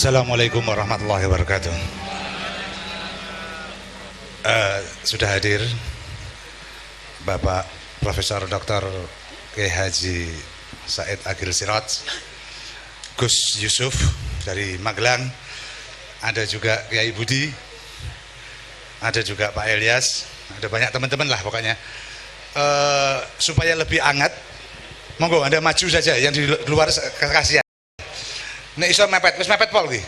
Assalamualaikum warahmatullahi wabarakatuh. Sudah hadir Bapak Profesor Dr. Kiai Haji Said Agil Siraj, Gus Yusuf dari Magelang, ada juga Kiai Budi, ada juga Pak Elias, ada banyak teman-teman lah pokoknya. Supaya lebih hangat, monggo Anda maju saja, yang di luar kasihan. Nek iso mepet, wis mepet pol iki.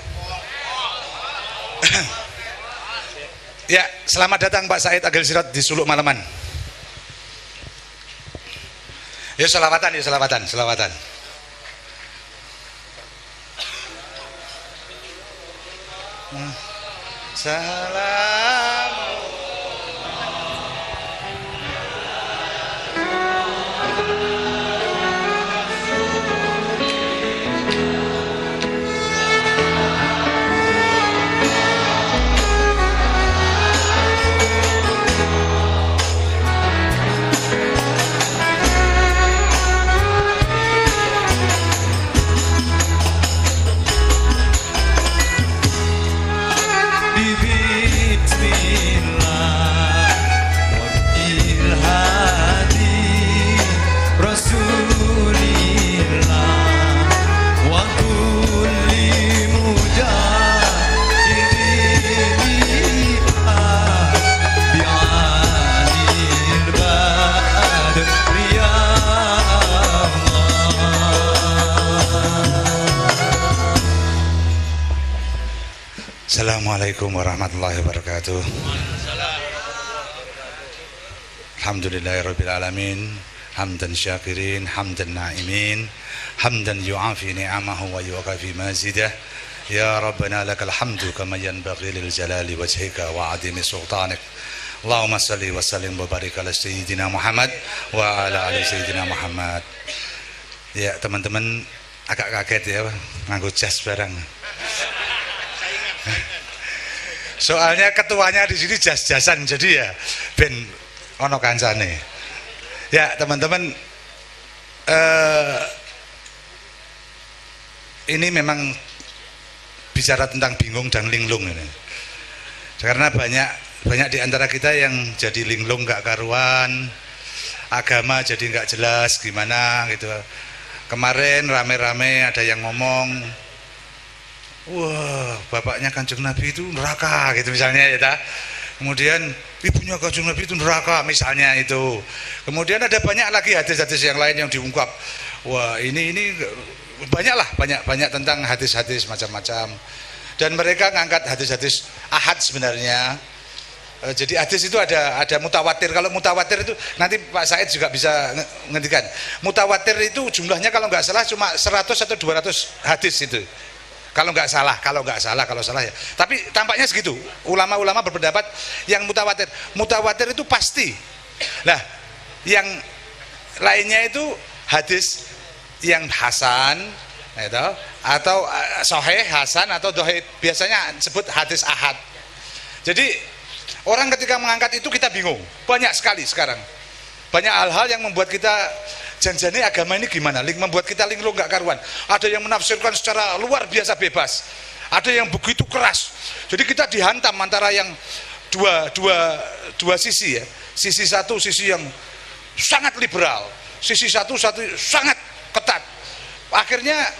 Ya, selamat datang Pak Said Agil Siraj di Suluk Maleman. Ya selawatan, selawatan. Salam. Assalamualaikum warahmatullahi wabarakatuh. Alhamdulillahirabbil alamin, hamdan syakirin, hamdan na'imin, hamdan yu'afi ni'amahu wa yu'afi mazidah. Ya Rabbana lakal hamdu kama yanbaghi lil jalali wajhika wa 'azimi sultanik. Allahumma salli wa sallim wa barik ala sayyidina Muhammad wa ala ali sayyidina Muhammad. Ya, teman-teman agak kaget ya nganggo jas barang. Soalnya ketuanya di sini jas-jasan, jadi ya ben ono kancane. Ya teman-teman, ini memang bicara tentang bingung dan linglung ini. Karena banyak di antara kita yang jadi linglung nggak karuan, agama jadi nggak jelas gimana gitu. Kemarin rame-rame ada yang ngomong, wah, bapaknya Kanjeng Nabi itu neraka gitu misalnya ya ta. Kemudian ibunya Kanjeng Nabi itu neraka misalnya itu. Kemudian ada banyak lagi hadis-hadis yang lain yang diungkap. Wah, ini banyak tentang hadis-hadis macam-macam. Dan mereka ngangkat hadis-hadis ahad sebenarnya. Jadi hadis itu ada mutawatir. Kalau mutawatir itu nanti Pak Said juga bisa ngendikan. Mutawatir itu jumlahnya kalau nggak salah cuma 100 atau 200 hadis itu. Kalau salah ya. Tapi tampaknya segitu. Ulama-ulama berpendapat yang mutawatir itu pasti. Nah, yang lainnya itu hadis yang hasan, atau sahih, hasan atau dhaif. Biasanya sebut hadis ahad. Jadi orang ketika mengangkat itu kita bingung. Banyak sekali sekarang. Banyak hal-hal yang membuat kita janjane agama ini gimana, membuat kita linglung gak karuan. Ada yang menafsirkan secara luar biasa bebas, ada yang begitu keras. Jadi kita dihantam antara yang dua sisi ya. Sisi satu sisi yang sangat liberal, sisi satu sangat ketat. Akhirnya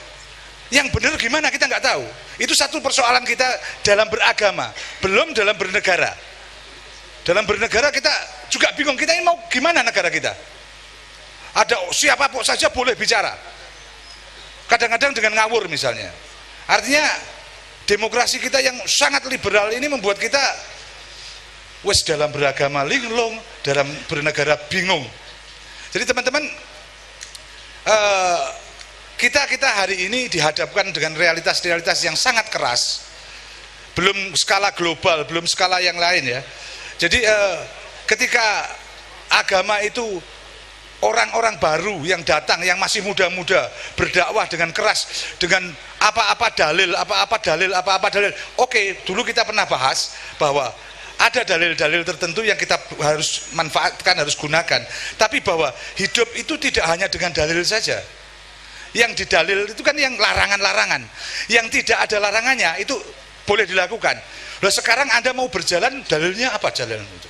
yang benar gimana kita nggak tahu. Itu satu persoalan kita dalam beragama, belum dalam bernegara. Dalam bernegara kita juga bingung, kita ini mau gimana negara kita. Ada siapapun saja boleh bicara, kadang-kadang dengan ngawur misalnya. Artinya demokrasi kita yang sangat liberal ini membuat kita wes dalam beragama linglung, dalam bernegara bingung. Jadi teman-teman, kita hari ini dihadapkan dengan realitas-realitas yang sangat keras. Belum skala global, belum skala yang lain ya. Jadi ketika agama itu orang-orang baru yang datang, yang masih muda-muda, berdakwah dengan keras, dengan apa-apa dalil. Oke, dulu kita pernah bahas bahwa ada dalil-dalil tertentu yang kita harus manfaatkan, harus gunakan. Tapi bahwa hidup itu tidak hanya dengan dalil saja. Yang didalil itu kan yang larangan-larangan. Yang tidak ada larangannya itu boleh dilakukan. Loh, sekarang Anda mau berjalan, dalilnya apa jalan itu?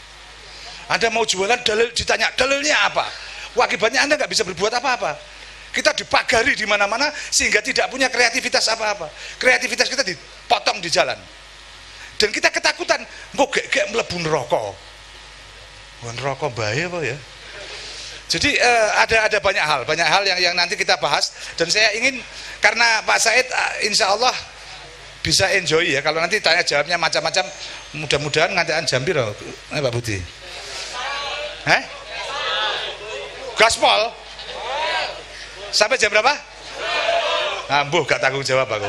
Anda mau jualan, dalil ditanya, dalilnya apa? Wah, akibatnya Anda nggak bisa berbuat apa-apa. Kita dipagari di mana-mana sehingga tidak punya kreativitas apa-apa. Kreativitas kita dipotong di jalan. Dan kita ketakutan, kok gek mlebu neraka. Wah, neraka bahaya apa ya? Jadi ada banyak hal yang nanti kita bahas, dan saya ingin karena Pak Said insya Allah bisa enjoy ya, kalau nanti tanya jawabnya macam-macam, mudah-mudahan ngantean jam piro Pak Budi? Gaspol sampai jam berapa? Ambuh gak tanggung jawab aku.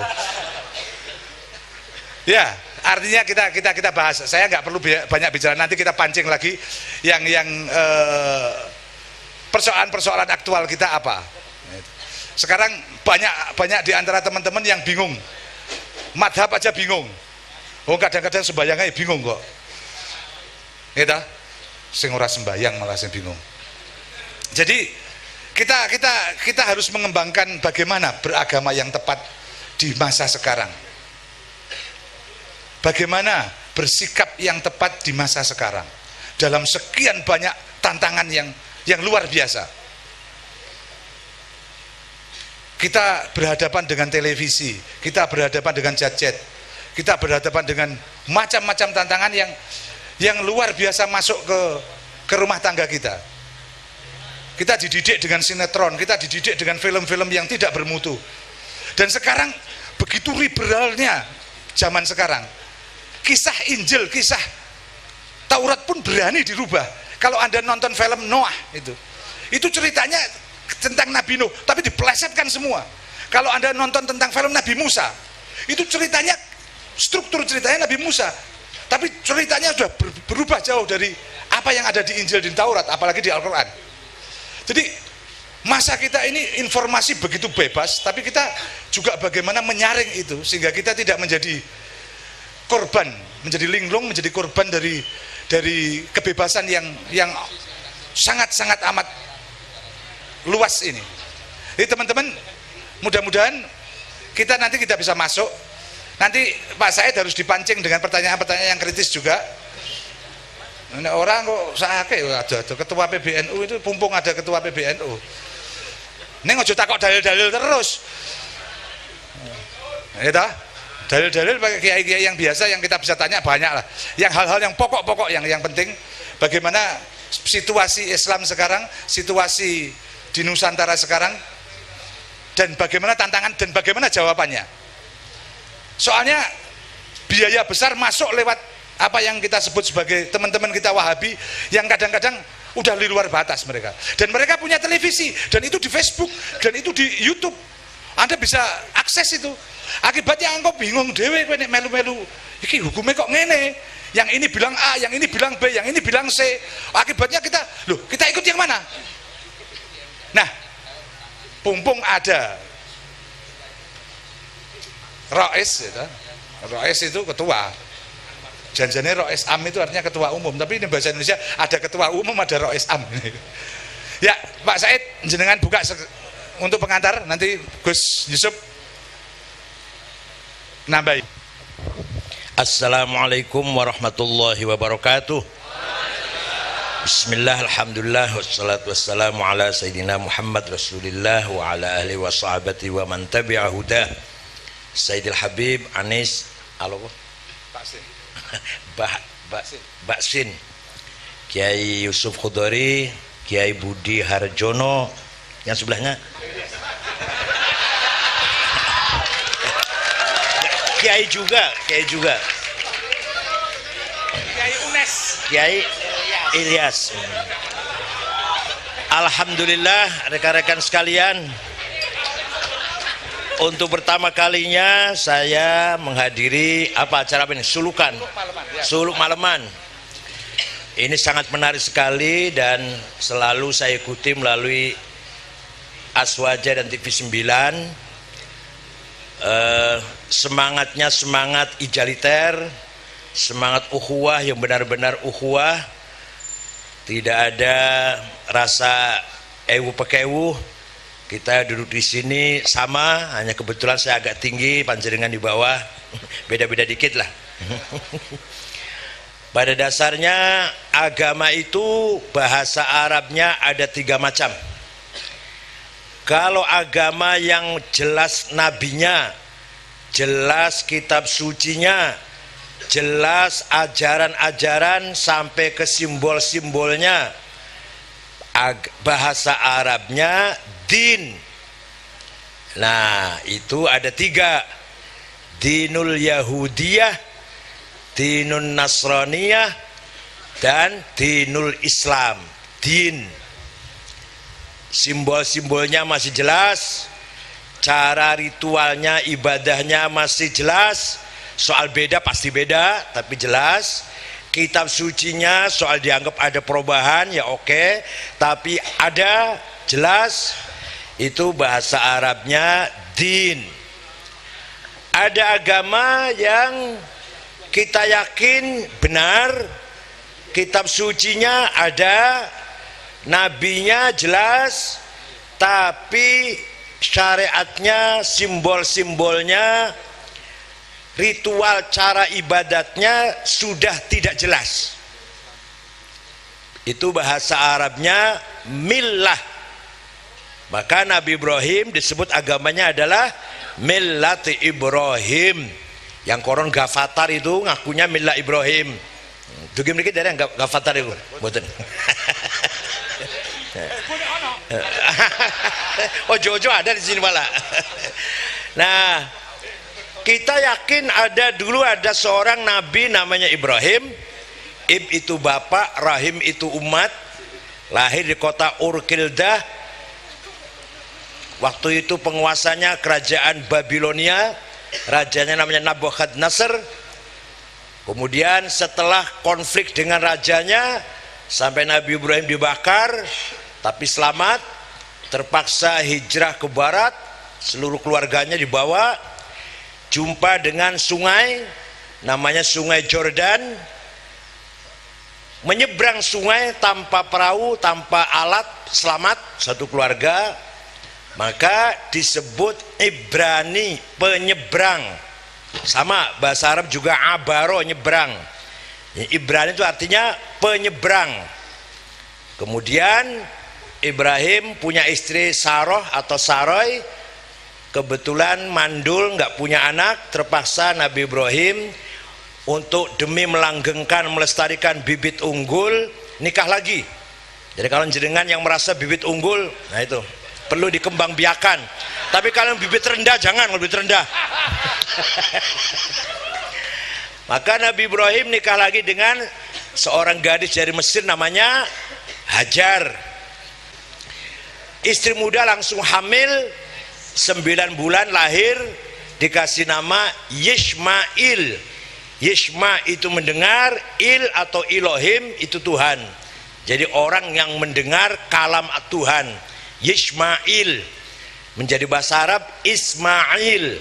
Ya, artinya kita bahas. Saya nggak perlu banyak bicara, nanti kita pancing lagi yang persoalan-persoalan aktual kita apa. Sekarang banyak di antara teman-teman yang bingung. Madhab aja bingung. Oh, kadang-kadang sembayangnya bingung kok. Gitu. Sing ora sembayang malah sing bingung. Jadi kita harus mengembangkan bagaimana beragama yang tepat di masa sekarang. Bagaimana bersikap yang tepat di masa sekarang. Dalam sekian banyak tantangan yang luar biasa. Kita berhadapan dengan televisi, kita berhadapan dengan gadget, kita berhadapan dengan macam-macam tantangan yang luar biasa masuk ke rumah tangga kita. Kita dididik dengan sinetron, kita dididik dengan film-film yang tidak bermutu. Dan sekarang begitu liberalnya zaman sekarang. Kisah Injil, kisah Taurat pun berani dirubah. Kalau Anda nonton film Noah itu ceritanya tentang Nabi Nuh, tapi dipelesetkan semua. Kalau Anda nonton tentang film Nabi Musa, itu ceritanya, struktur ceritanya Nabi Musa, tapi ceritanya sudah berubah jauh dari apa yang ada di Injil dan Taurat, apalagi di Al-Quran. Jadi masa kita ini informasi begitu bebas, tapi kita juga bagaimana menyaring itu sehingga kita tidak menjadi korban, menjadi linglung, menjadi korban dari kebebasan yang sangat-sangat amat luas ini. Jadi teman-teman, mudah-mudahan nanti kita bisa masuk. Nanti Pak Said harus dipancing dengan pertanyaan-pertanyaan yang kritis juga. Ini orang kok sakit ada ketua PBNU itu, pumpung ada ketua PBNU. Neng ojo takok dalil-dalil terus. Ya dah. Dalil-dalil pakai kiai-kiai yang biasa yang kita bisa tanya banyak lah. Yang hal-hal yang pokok-pokok yang penting, bagaimana situasi Islam sekarang, situasi di Nusantara sekarang, dan bagaimana tantangan dan bagaimana jawabannya. Soalnya biaya besar masuk lewat apa yang kita sebut sebagai teman-teman kita Wahabi yang kadang-kadang udah di luar batas mereka. Dan mereka punya televisi, dan itu di Facebook, dan itu di YouTube. Anda bisa akses itu. Akibatnya engkau bingung dewe kowe nek melu-melu iki hukumnya kok ngene. Yang ini bilang A, yang ini bilang B, yang ini bilang C. Akibatnya kita ikut yang mana? Nah, pumpung ada Rois gitu. Rois itu ketua. Janjane Rois Am itu artinya ketua umum, tapi ini bahasa Indonesia ada ketua umum, ada Rois Am. Ya, Pak Said jenengan buka untuk pengantar, nanti Gus Yusuf nambahin. Assalamualaikum warahmatullahi wabarakatuh. Bismillah, alhamdulillah, wassalatu wassalamu ala Sayyidina Muhammad Rasulillah wa ala ahli wa sahabati wa man tabi'a hudah. Sayyidil Habib Anis Baksin, Kiai Yusuf Khudori, Kiai Budi Harjono, yang sebelahnya Kiai juga Kiai Unes, Kiai Ilyas. Alhamdulillah rekan-rekan sekalian, untuk pertama kalinya saya menghadiri acara ini, suluk malaman. Ini sangat menarik sekali dan selalu saya ikuti melalui Aswaja dan TV 9. Semangatnya semangat ijaliter, semangat ukhuwah yang benar-benar ukhuwah, tidak ada rasa ewu pekewuh, Kita duduk di sini sama, hanya kebetulan saya agak tinggi, panjenengan di bawah, beda-beda dikit lah. Pada dasarnya agama itu bahasa Arabnya ada 3 macam. Kalau agama yang jelas nabinya, jelas kitab sucinya, jelas ajaran-ajaran sampai ke simbol-simbolnya, bahasa Arabnya din. Nah, itu ada 3. Dinul Yahudiyah, dinul Nasraniyah, dan dinul Islam. Din. Simbol-simbolnya masih jelas, cara ritualnya, ibadahnya masih jelas. Soal beda pasti beda, tapi jelas. Kitab sucinya soal dianggap ada perubahan, ya oke, tapi ada, jelas. Itu bahasa Arabnya din. Ada agama yang kita yakin benar, kitab sucinya ada, nabinya jelas, tapi syariatnya, simbol-simbolnya, ritual cara ibadatnya sudah tidak jelas. Itu bahasa Arabnya millah. Maka Nabi Ibrahim disebut agamanya adalah millat Ibrahim. Yang koron Gafatar itu ngakunya millah Ibrahim. Dugi mriki dari Gafatar itu. Mboten. Oh, Jojo ada di sini malah. Nah, kita yakin dulu ada seorang nabi namanya Ibrahim. Itu bapak, Rahim itu umat. Lahir di kota Ur-Kildah. Waktu itu penguasanya kerajaan Babilonia, rajanya namanya Nabukadnezar. Kemudian setelah konflik dengan rajanya, sampai Nabi Ibrahim dibakar, tapi selamat, terpaksa hijrah ke barat, seluruh keluarganya dibawa, jumpa dengan sungai, namanya Sungai Jordan, menyeberang sungai tanpa perahu, tanpa alat, selamat satu keluarga. Maka disebut Ibrani, penyeberang. Sama bahasa Arab juga abaro, nyebrang. Ibrani itu artinya penyeberang. Kemudian Ibrahim punya istri Saroh atau Saroy. Kebetulan mandul, nggak punya anak. Terpaksa Nabi Ibrahim untuk demi melanggengkan, melestarikan bibit unggul, nikah lagi. Jadi kalau jenengan yang merasa bibit unggul, nah itu perlu dikembangbiakan. Tapi kalau bibit rendah, jangan bibit rendah. Maka Nabi Ibrahim nikah lagi dengan seorang gadis dari Mesir namanya Hajar. Istri muda langsung hamil, 9 bulan lahir, dikasih nama Yishmail. Yishma itu mendengar, Il atau Elohim itu Tuhan. Jadi orang yang mendengar kalam Tuhan. Yishmail. Menjadi bahasa Arab Ismail.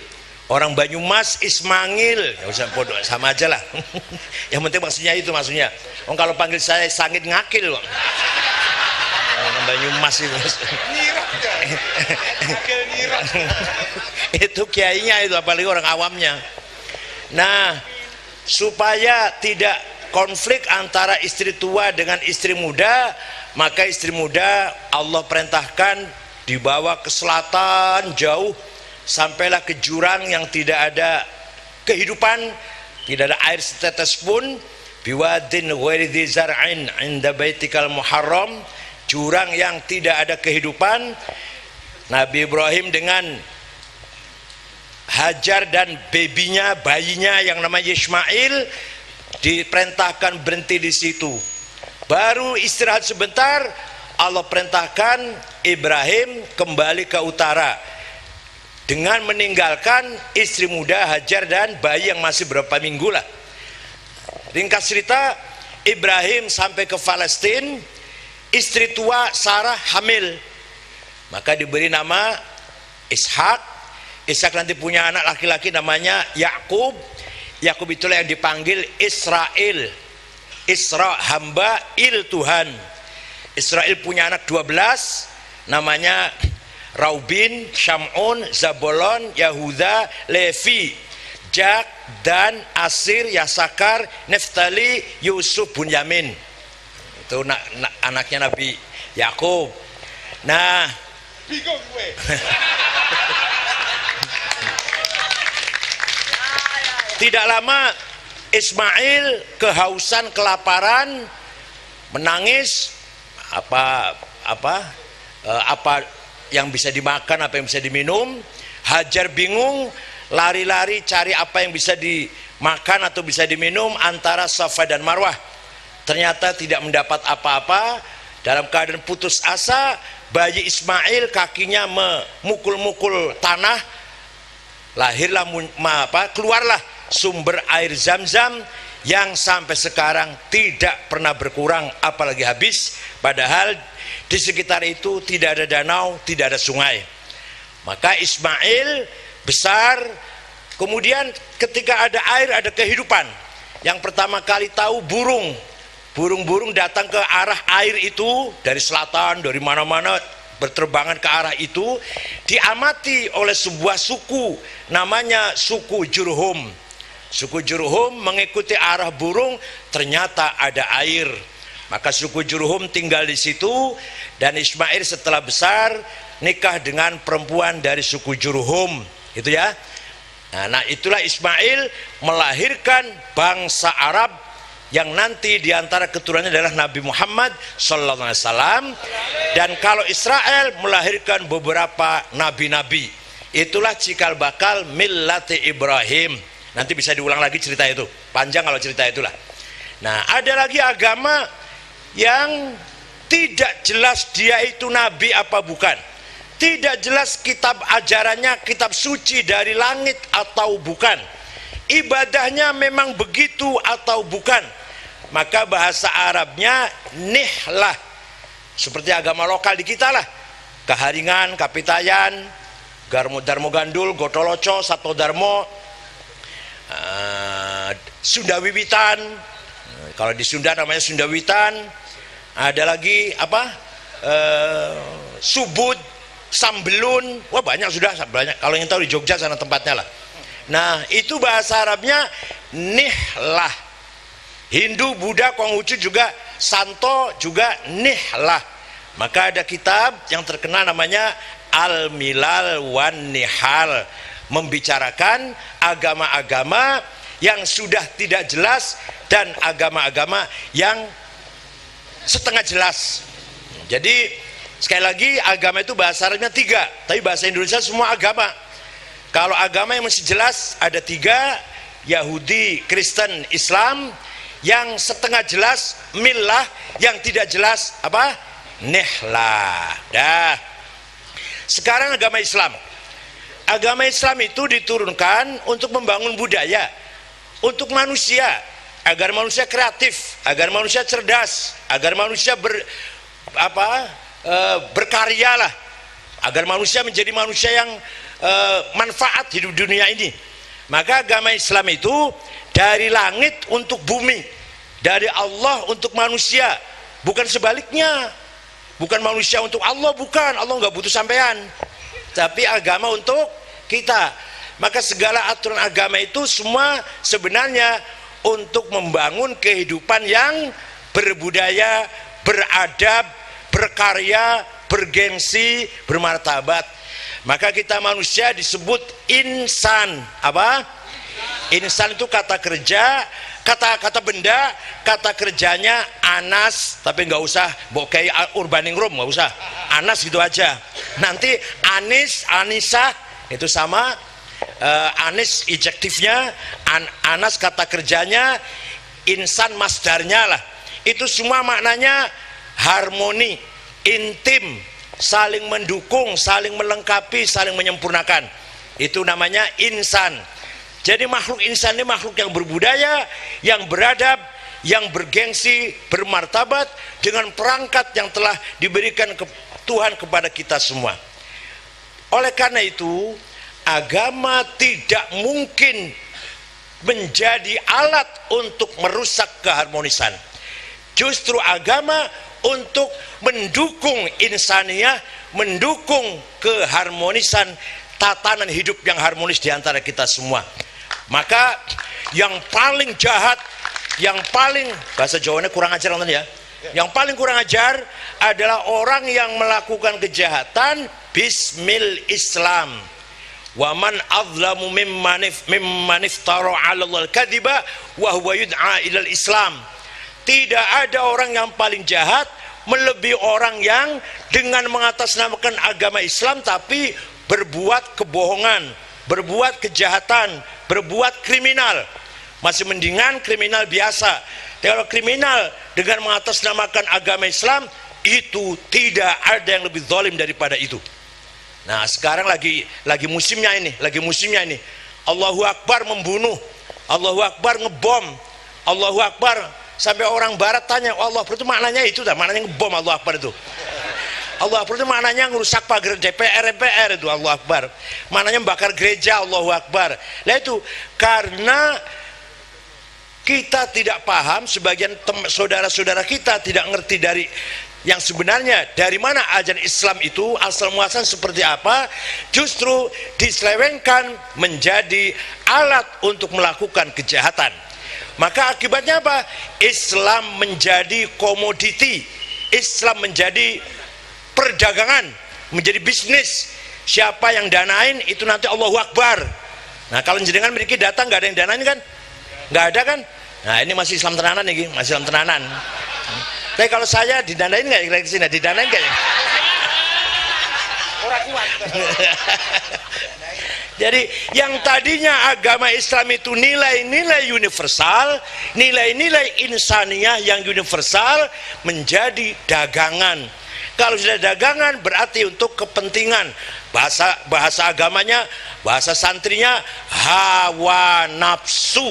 Orang Banyumas Ismail. Ya usah bodoh, sama aja lah. Yang penting maksudnya itu maksudnya. Kalau panggil saya Sangit Ngakil kok. Orang Banyumas itu. Itu kiainya itu, apalagi orang awamnya. Nah, supaya tidak konflik antara istri tua dengan istri muda, maka istri muda Allah perintahkan dibawa ke selatan jauh, sampailah ke jurang yang tidak ada kehidupan, tidak ada air setetes pun. Biwadin ghairi dzi zar'in 'inda baitikal muharram, jurang yang tidak ada kehidupan. Nabi Ibrahim dengan Hajar dan bayinya yang namanya Ismail diperintahkan berhenti di situ. Baru istirahat sebentar, Allah perintahkan Ibrahim kembali ke utara dengan meninggalkan istri muda Hajar dan bayi yang masih berapa minggu lah. Ringkas cerita, Ibrahim sampai ke Palestina, istri tua Sarah hamil, maka diberi nama Ishak. Ishak nanti punya anak laki-laki namanya Yakub. Yakub itulah yang dipanggil Israel. Isra hamba, Il Tuhan. Israel punya anak 12 namanya Raubin, Syam'un, Zabolon, Yahuda, Levi, Jak, Dan, Asir, Yasakar, Neftali, Yusuf, Bunyamin. Itu anaknya Nabi Yakub. Nah, bingung gue. Tidak lama Ismail kehausan, kelaparan, menangis, apa yang bisa dimakan, apa yang bisa diminum. Hajar bingung, lari-lari cari apa yang bisa dimakan atau bisa diminum antara Safa dan Marwah. Ternyata tidak mendapat apa-apa. Dalam keadaan putus asa, bayi Ismail kakinya memukul-mukul tanah, lahirlah keluarlah sumber air Zam-Zam yang sampai sekarang tidak pernah berkurang apalagi habis, padahal di sekitar itu tidak ada danau, tidak ada sungai. Maka Ismail besar, kemudian ketika ada air ada kehidupan. Yang pertama kali tahu burung-burung datang ke arah air itu dari selatan, dari mana-mana berterbangan ke arah itu, diamati oleh sebuah suku namanya suku Jurhum. Suku Jurhum mengikuti arah burung, ternyata ada air. Maka suku Jurhum tinggal di situ, dan Ismail setelah besar nikah dengan perempuan dari suku Jurhum, gitu ya. Nah, itulah Ismail melahirkan bangsa Arab yang nanti diantara keturunannya adalah Nabi Muhammad sallallahu alaihi wasallam. Dan kalau Israel melahirkan beberapa nabi-nabi. Itulah cikal bakal millati Ibrahim. Nanti bisa diulang lagi cerita itu, panjang kalau cerita itulah. Nah, ada lagi agama yang tidak jelas dia itu nabi apa bukan, tidak jelas kitab ajarannya kitab suci dari langit atau bukan, ibadahnya memang begitu atau bukan. Maka bahasa Arabnya nihlah, seperti agama lokal di kita lah, Keharingan, Kapitayan, Darmo Gandul, Gotoloco, Satodarmo, Sunda Wiwitan. Kalau di Sunda namanya Sunda Wiwitan. Ada lagi Subud, Sambelun. Wah, banyak sudah, banyak. Kalau yang tahu di Jogja sana tempatnya lah. Nah, itu bahasa Arabnya nihlah. Hindu, Buddha, Konghucu juga, Santo juga nihlah. Maka ada kitab yang terkenal namanya Al-Milal wan Nihal, membicarakan agama-agama yang sudah tidak jelas dan agama-agama yang setengah jelas. Jadi sekali lagi, agama itu bahasa Arabnya 3, tapi bahasa Indonesia semua agama. Kalau agama yang masih jelas ada 3, Yahudi, Kristen, Islam. Yang setengah jelas millah, yang tidak jelas nihlah. Dah. Sekarang agama Islam. Agama Islam itu diturunkan untuk membangun budaya, untuk manusia, agar manusia kreatif, agar manusia cerdas, agar manusia berkarya lah, agar manusia menjadi manusia yang manfaat hidup dunia ini. Maka agama Islam itu dari langit untuk bumi, dari Allah untuk manusia, bukan sebaliknya. Bukan manusia untuk Allah, bukan. Allah nggak butuh sampean, tapi agama untuk kita. Maka segala aturan agama itu semua sebenarnya untuk membangun kehidupan yang berbudaya, beradab, berkarya, bergengsi, bermartabat. Maka kita manusia disebut insan. Insan itu kata kerja, kata benda, kata kerjanya Anas, tapi nggak usah bokai urbaningrum, nggak usah, Anas gitu aja. Nanti Anis, Anissa itu sama. Anis adjektifnya, Anas kata kerjanya, insan masdarnya lah. Itu semua maknanya harmoni, intim, saling mendukung, saling melengkapi, saling menyempurnakan. Itu namanya insan. Jadi makhluk insan ini makhluk yang berbudaya, yang beradab, yang bergengsi, bermartabat, dengan perangkat yang telah diberikan Tuhan kepada kita semua. Oleh karena itu, agama tidak mungkin menjadi alat untuk merusak keharmonisan. Justru agama untuk mendukung insaniah, mendukung keharmonisan tatanan hidup yang harmonis di antara kita semua. Maka yang paling jahat, yang paling, bahasa Jawanya kurang ajar nonton ya, yang paling kurang ajar adalah orang yang melakukan kejahatan bismil Islam. Waman azlamu mimman iftara 'ala Allahil kadhiba wa huwa yud'a ilal Islam. Tidak ada orang yang paling jahat melebihi orang yang dengan mengatasnamakan agama Islam tapi berbuat kebohongan, berbuat kejahatan, berbuat kriminal. Masih mendingan kriminal biasa. Kalau kriminal dengan mengatasnamakan agama Islam, itu tidak ada yang lebih zalim daripada itu. Nah, sekarang lagi musimnya ini, Allahu Akbar membunuh, Allahu Akbar ngebom, Allahu Akbar, sampai orang barat tanya, Allah Akbar itu maknanya itu dah, maknanya ngebom Allahu Akbar itu. Allah Akbar itu maknanya ngerusak pagar DPR, MPR itu Allahu Akbar. Maknanya membakar gereja Allahu Akbar. Nah itu karena kita tidak paham, sebagian saudara-saudara kita tidak ngerti dari yang sebenarnya dari mana ajaran Islam itu asal muasal seperti apa, justru diselewengkan menjadi alat untuk melakukan kejahatan. Maka akibatnya apa? Islam menjadi komoditi, Islam menjadi perdagangan, menjadi bisnis. Siapa yang danain itu nanti Allahu Akbar. Nah kalau jenengan memiliki data nggak ada yang danain kan? Nggak ada kan? Nah ini masih Islam tenanan nih, masih Islam tenanan. Tapi kalau saya didanain nggak ya, sini didanain nggak ya? Orang kuat. Jadi yang tadinya agama Islam itu nilai-nilai universal, nilai-nilai insaniah yang universal menjadi dagangan. Kalau sudah dagangan berarti untuk kepentingan. Bahasa agamanya, bahasa santrinya hawa nafsu.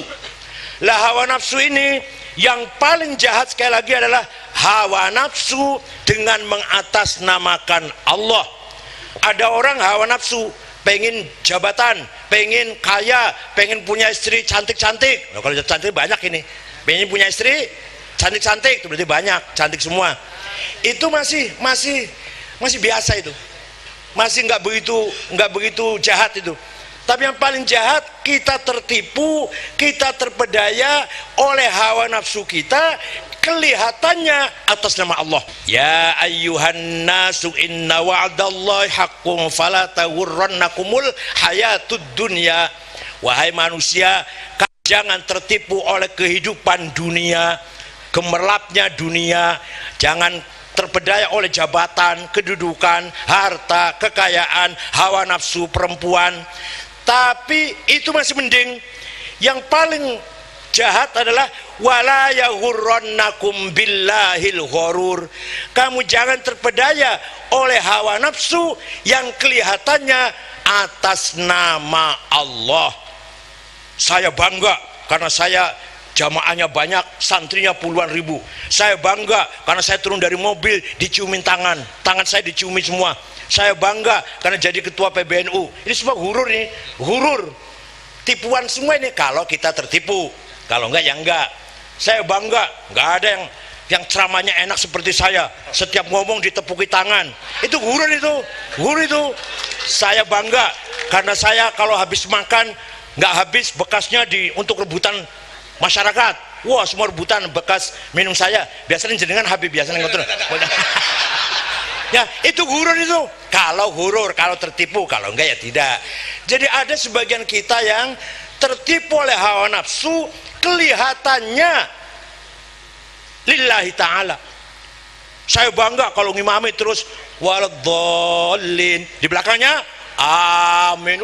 Lah hawa nafsu ini yang paling jahat sekali lagi adalah hawa nafsu dengan mengatasnamakan Allah. Ada orang hawa nafsu, pengen jabatan, pengen kaya, pengen punya istri cantik-cantik. Nah, kalau cantik banyak ini. Pengen punya istri cantik-cantik, itu berarti banyak, cantik semua. Itu masih biasa itu. Masih nggak begitu jahat itu. Tapi yang paling jahat, kita tertipu, kita terpedaya oleh hawa nafsu kita, kelihatannya atas nama Allah. Ya ayyuhan nasu inna wa'dallahi haqqun fala taghurrannakumul hayatud dunya. Wahai manusia, jangan tertipu oleh kehidupan dunia, gemerlapnya dunia. Jangan terpedaya oleh jabatan, kedudukan, harta, kekayaan, hawa nafsu perempuan. Tapi itu masih mending. Yang paling jahat adalah wala yaghurrannakum billahil ghurur. Kamu jangan terpedaya oleh hawa nafsu yang kelihatannya atas nama Allah. Saya bangga karena saya jamaahnya banyak, santrinya puluhan ribu. Saya bangga karena saya turun dari mobil diciumin tangan saya diciumi semua. Saya bangga karena jadi ketua PBNU. Ini semua hurur nih, hurur, tipuan semua ini kalau kita tertipu. Kalau enggak ya enggak. Saya bangga, enggak ada yang ceramahnya enak seperti saya. Setiap ngomong ditepuki tangan. Itu hurur itu, hurur itu. Saya bangga karena saya kalau habis makan enggak habis bekasnya untuk rebutan masyarakat. Wah, semua rebutan bekas minum saya. Biasanya jenengan habis biasanya ngotot. Ya, itu hurur itu. Kalau hurur, kalau tertipu, kalau enggak ya tidak. Jadi ada sebagian kita yang tertipu oleh hawa nafsu, kelihatannya lillahi ta'ala. Saya bangga kalau ngimami terus waladhdallin. Di belakangnya amin.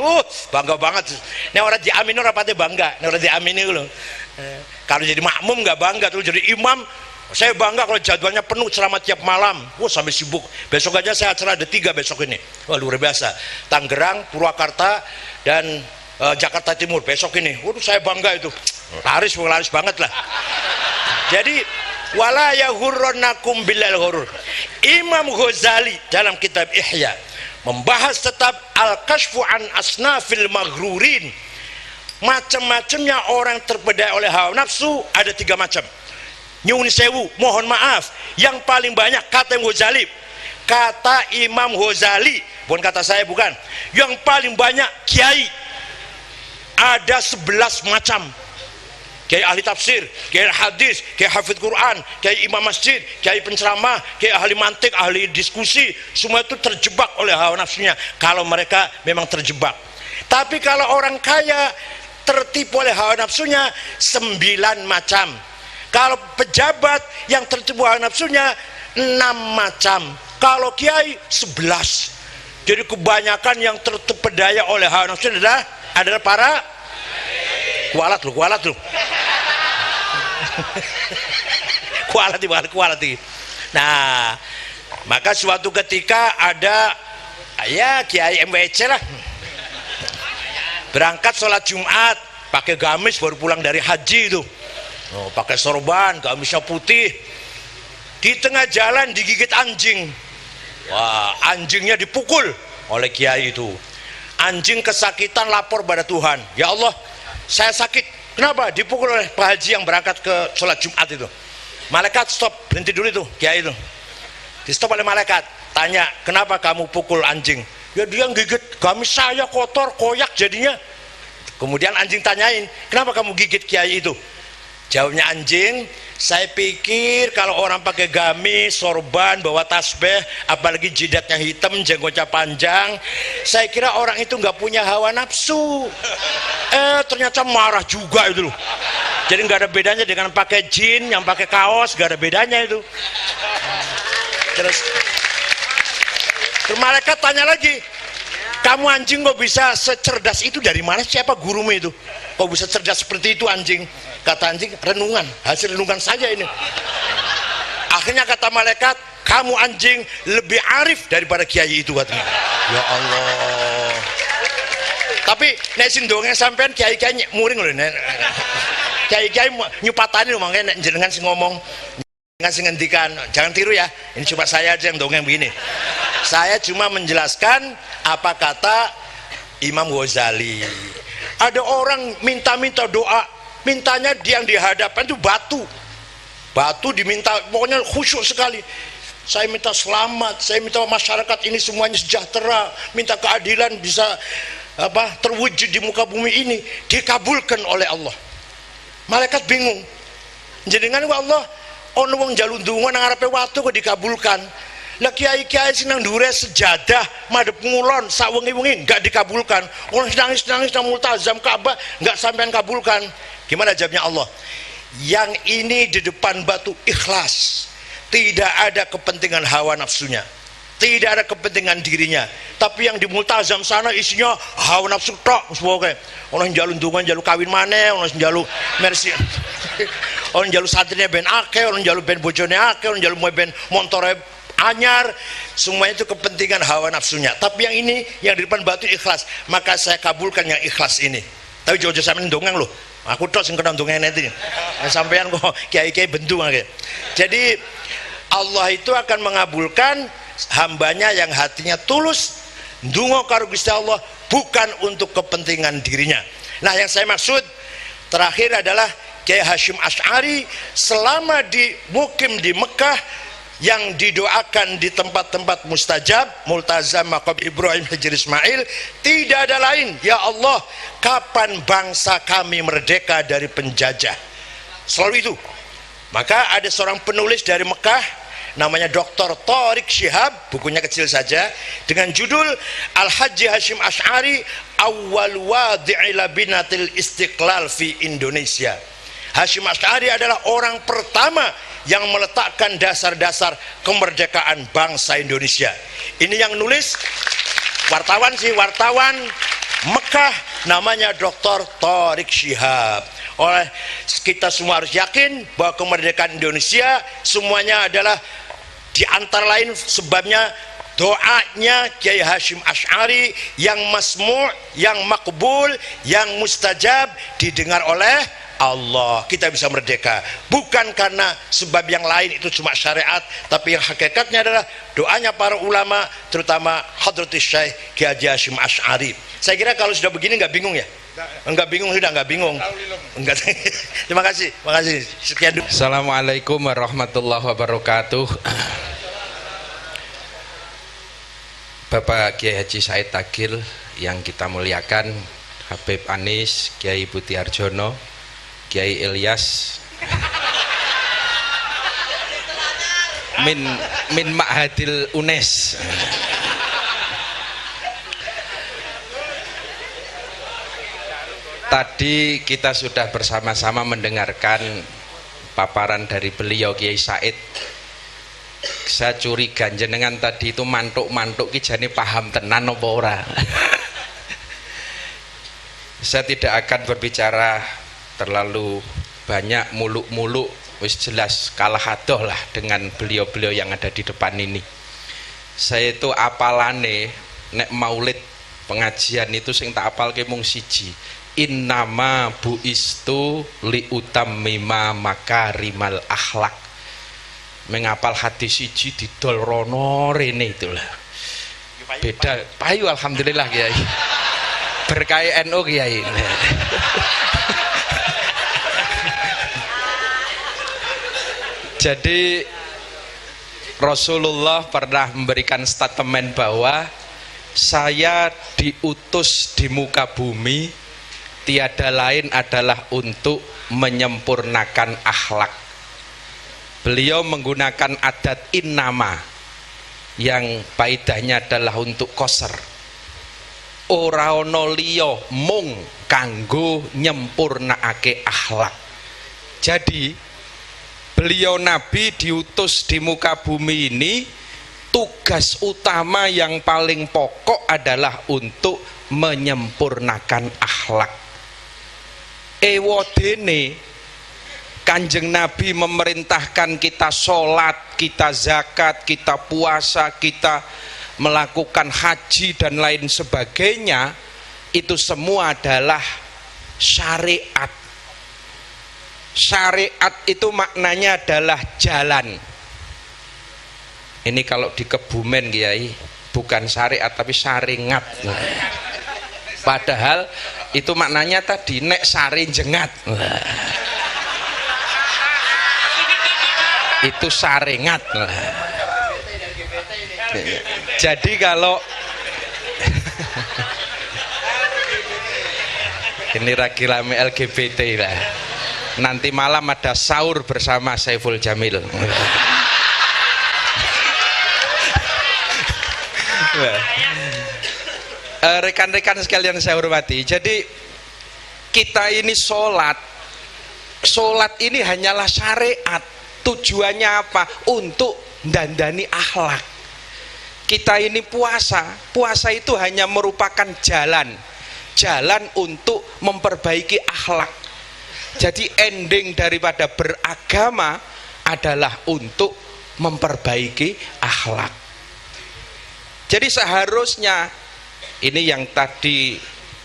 Bangga banget. Ini orang diamin rapatnya bangga. Ini orang diamini loh. Kalau jadi makmum nggak bangga, terus jadi imam. Saya bangga kalau jadwalnya penuh ceramah tiap malam. Wah, sampai sibuk. Besok aja saya acara ada 3 besok ini. Wah, luar biasa. Tangerang, Purwakarta, dan Jakarta Timur besok ini. Waduh, saya bangga itu. Laris banget lah. Jadi wala yaghurrannakum billahil ghurur. Imam Ghazali dalam kitab Ihya membahas tetap al-kashfu an asnafil maghrurin. Macam-macamnya orang terpedaya oleh hawa nafsu ada 3 macam. Nyuwun sewu, mohon maaf, yang paling banyak kata Ghazali, kata Imam Ghazali, bukan kata saya, bukan, yang paling banyak kiai ada 11 macam. Kiai ahli tafsir, kiai hadis, kiai hafidz Quran, kiai imam masjid, kiai penceramah, kiai ahli mantik, ahli diskusi, semua itu terjebak oleh hawa nafsunya kalau mereka memang terjebak. Tapi kalau orang kaya tertipu oleh hawa nafsunya 9 macam. Kalau pejabat yang tertipu hawa nafsunya 6 macam. Kalau kiai 11. Jadi kebanyakan yang terpedaya oleh hawa nafsu adalah para kualat loh. kualat. Nah, maka suatu ketika ada ya kiai MWC lah, berangkat sholat Jumat pakai gamis, baru pulang dari haji itu, pakai sorban, gamisnya putih, di tengah jalan digigit anjing. Wah, anjingnya dipukul oleh kiai itu. Anjing kesakitan, lapor pada Tuhan, ya Allah, saya sakit. Kenapa? Dipukul oleh Pak Haji yang berangkat ke sholat Jumat itu. Malaikat stop, berhenti dulu itu kiai itu. Di stop oleh malaikat, tanya, kenapa kamu pukul anjing? Ya dia gigit gamis saya, kotor, koyak jadinya. Kemudian anjing tanyain, kenapa kamu gigit kiai itu? Jawabnya anjing, saya pikir kalau orang pakai gamis, sorban, bawa tasbih, apalagi jidatnya hitam, jenggotnya panjang, saya kira orang itu nggak punya hawa nafsu. Ternyata marah juga itu loh. Jadi nggak ada bedanya dengan pakai jin yang pakai kaos, nggak ada bedanya itu. Terus malaikat tanya lagi, kamu anjing kok bisa secerdas itu, dari mana, siapa gurumu itu, kok bisa cerdas seperti itu anjing? Kata anjing, renungan, hasil renungan saja ini. Akhirnya kata malaikat, kamu anjing lebih arif daripada kiai itu, katanya. Ya Allah. Tapi nek sing dongeng sampean kiai-kiai muring lho, nek kiai-kiai nyupatani lho, makanya nek jenengan sing ngomong, jenengan sing ngendikan, jangan tiru ya. Ini cuma saya aja yang dongeng begini. Saya cuma menjelaskan apa kata Imam Ghazali. Ada orang minta-minta doa, mintanya yang dihadapan itu batu diminta, pokoknya khusyuk sekali. Saya minta selamat, saya minta masyarakat ini semuanya sejahtera, minta keadilan bisa terwujud di muka bumi ini, dikabulkan oleh Allah. Malaikat bingung, jenengan wa Allah ono wong njaluk ndonga nang ngarepe watu kok dikabulkan. Lah kiai-kiai sing nang ndure sejadah madhep ngulon sak wengi-wengi enggak dikabulkan. Orang nangis-nangis nang multazam Ka'bah enggak sampean kabulkan. Gimana jawabnya Allah? Yang ini di depan batu ikhlas, tidak ada kepentingan hawa nafsunya, tidak ada kepentingan dirinya. Tapi yang di multazam sana isinya hawa nafsu tok semoga. Orang njaluk ndonga, njaluk kawin maneh, orang njaluk mercy. Orang njaluk santrine ben akeh, orang njaluk ben bojone akeh, orang njaluk ben montore anyar, semuanya itu kepentingan hawa nafsunya. Tapi yang ini yang di depan batu ikhlas, maka saya kabulkan yang ikhlas ini. Tapi jojo sampean ndongeng loh, aku tok sing kena ndongeng nanti. Sampean kok kiai-kiai bendu ngene. Jadi Allah itu akan mengabulkan hambanya yang hatinya tulus ndonga karo Gusti Allah, bukan untuk kepentingan dirinya. Nah, yang saya maksud terakhir adalah Kiai Hasyim Asy'ari selama di mukim di Mekah, yang didoakan di tempat-tempat mustajab, multazam, maqam Ibrahim, Hijr Ismail, tidak ada lain, ya Allah, kapan bangsa kami merdeka dari penjajah? Selalu itu. Maka ada seorang penulis dari Mekah namanya Dr. Tariq Shihab, bukunya kecil saja, dengan judul Al-Haji Hasyim Asy'ari Awwal Wadi'i Labinatil Istiqlal fi Indonesia. Hasyim Asy'ari adalah orang pertama yang meletakkan dasar-dasar kemerdekaan bangsa Indonesia. Ini yang nulis wartawan Mekah, namanya Dr. Tariq Shihab. Oleh kita semua harus yakin bahwa kemerdekaan Indonesia semuanya adalah di antara lain sebabnya doanya Kiai Hasyim Asy'ari yang masmu', yang makbul, yang mustajab, didengar oleh Allah. Kita bisa merdeka bukan karena sebab yang lain, itu cuma syariat, tapi yang hakikatnya adalah doanya para ulama, terutama Hadratus Syekh Kiai Haji Hasyim Asy'ari. Saya kira kalau sudah begini nggak bingung ya? Enggak bingung, sudah nggak bingung. Enggak. Terima kasih. Sekian dulu. Assalamualaikum warahmatullahi wabarakatuh. Bapak Kiai Haji Said Agil yang kita muliakan, Habib Anis, Kiai Budi Arjono, Kiai Ilyas min Ma'hadil UNES. Tadi kita sudah bersama-sama mendengarkan paparan dari beliau Kiai Said. Saya curiga jenengan tadi itu mantuk-mantuk ki jane paham tenan apa ora. Saya tidak akan berbicara terlalu banyak muluk-muluk, wis jelas kalah adoh lah dengan beliau-beliau yang ada di depan ini. Saya itu apalane nek maulid pengajian itu sing tak apalke mung siji. Innama buistu li utammima makarimal akhlak. Mengapal hadis siji didol rono rene itulah. Beda payu alhamdulillah Kiai. Berkah NU Kiai. Jadi Rasulullah pernah memberikan statement bahwa saya diutus di muka bumi tiada lain adalah untuk menyempurnakan akhlak. Beliau menggunakan adat innama yang faedahnya adalah untuk koser. Ora ana liya mung kanggo nyempurnaake akhlak. Jadi beliau Nabi diutus di muka bumi ini, tugas utama yang paling pokok adalah untuk menyempurnakan akhlak. Ewadene Kanjeng Nabi memerintahkan kita sholat, kita zakat, kita puasa, kita melakukan haji dan lain sebagainya. Itu semua adalah syariat. Syariat itu maknanya adalah jalan. Ini kalau di Kebumen Kiai, bukan syariat tapi saringat. Padahal itu maknanya tadi nek sari jengat. Itu saringat. Jadi kalau ini ragilame LGBT lah, nanti malam ada sahur bersama Saiful Jamil. Rekan-rekan sekalian saya hormati, jadi kita ini sholat ini hanyalah syariat. Tujuannya apa? Untuk dandani akhlak. Kita ini puasa itu hanya merupakan jalan untuk memperbaiki akhlak. Jadi ending daripada beragama adalah untuk memperbaiki akhlak. Jadi seharusnya ini yang tadi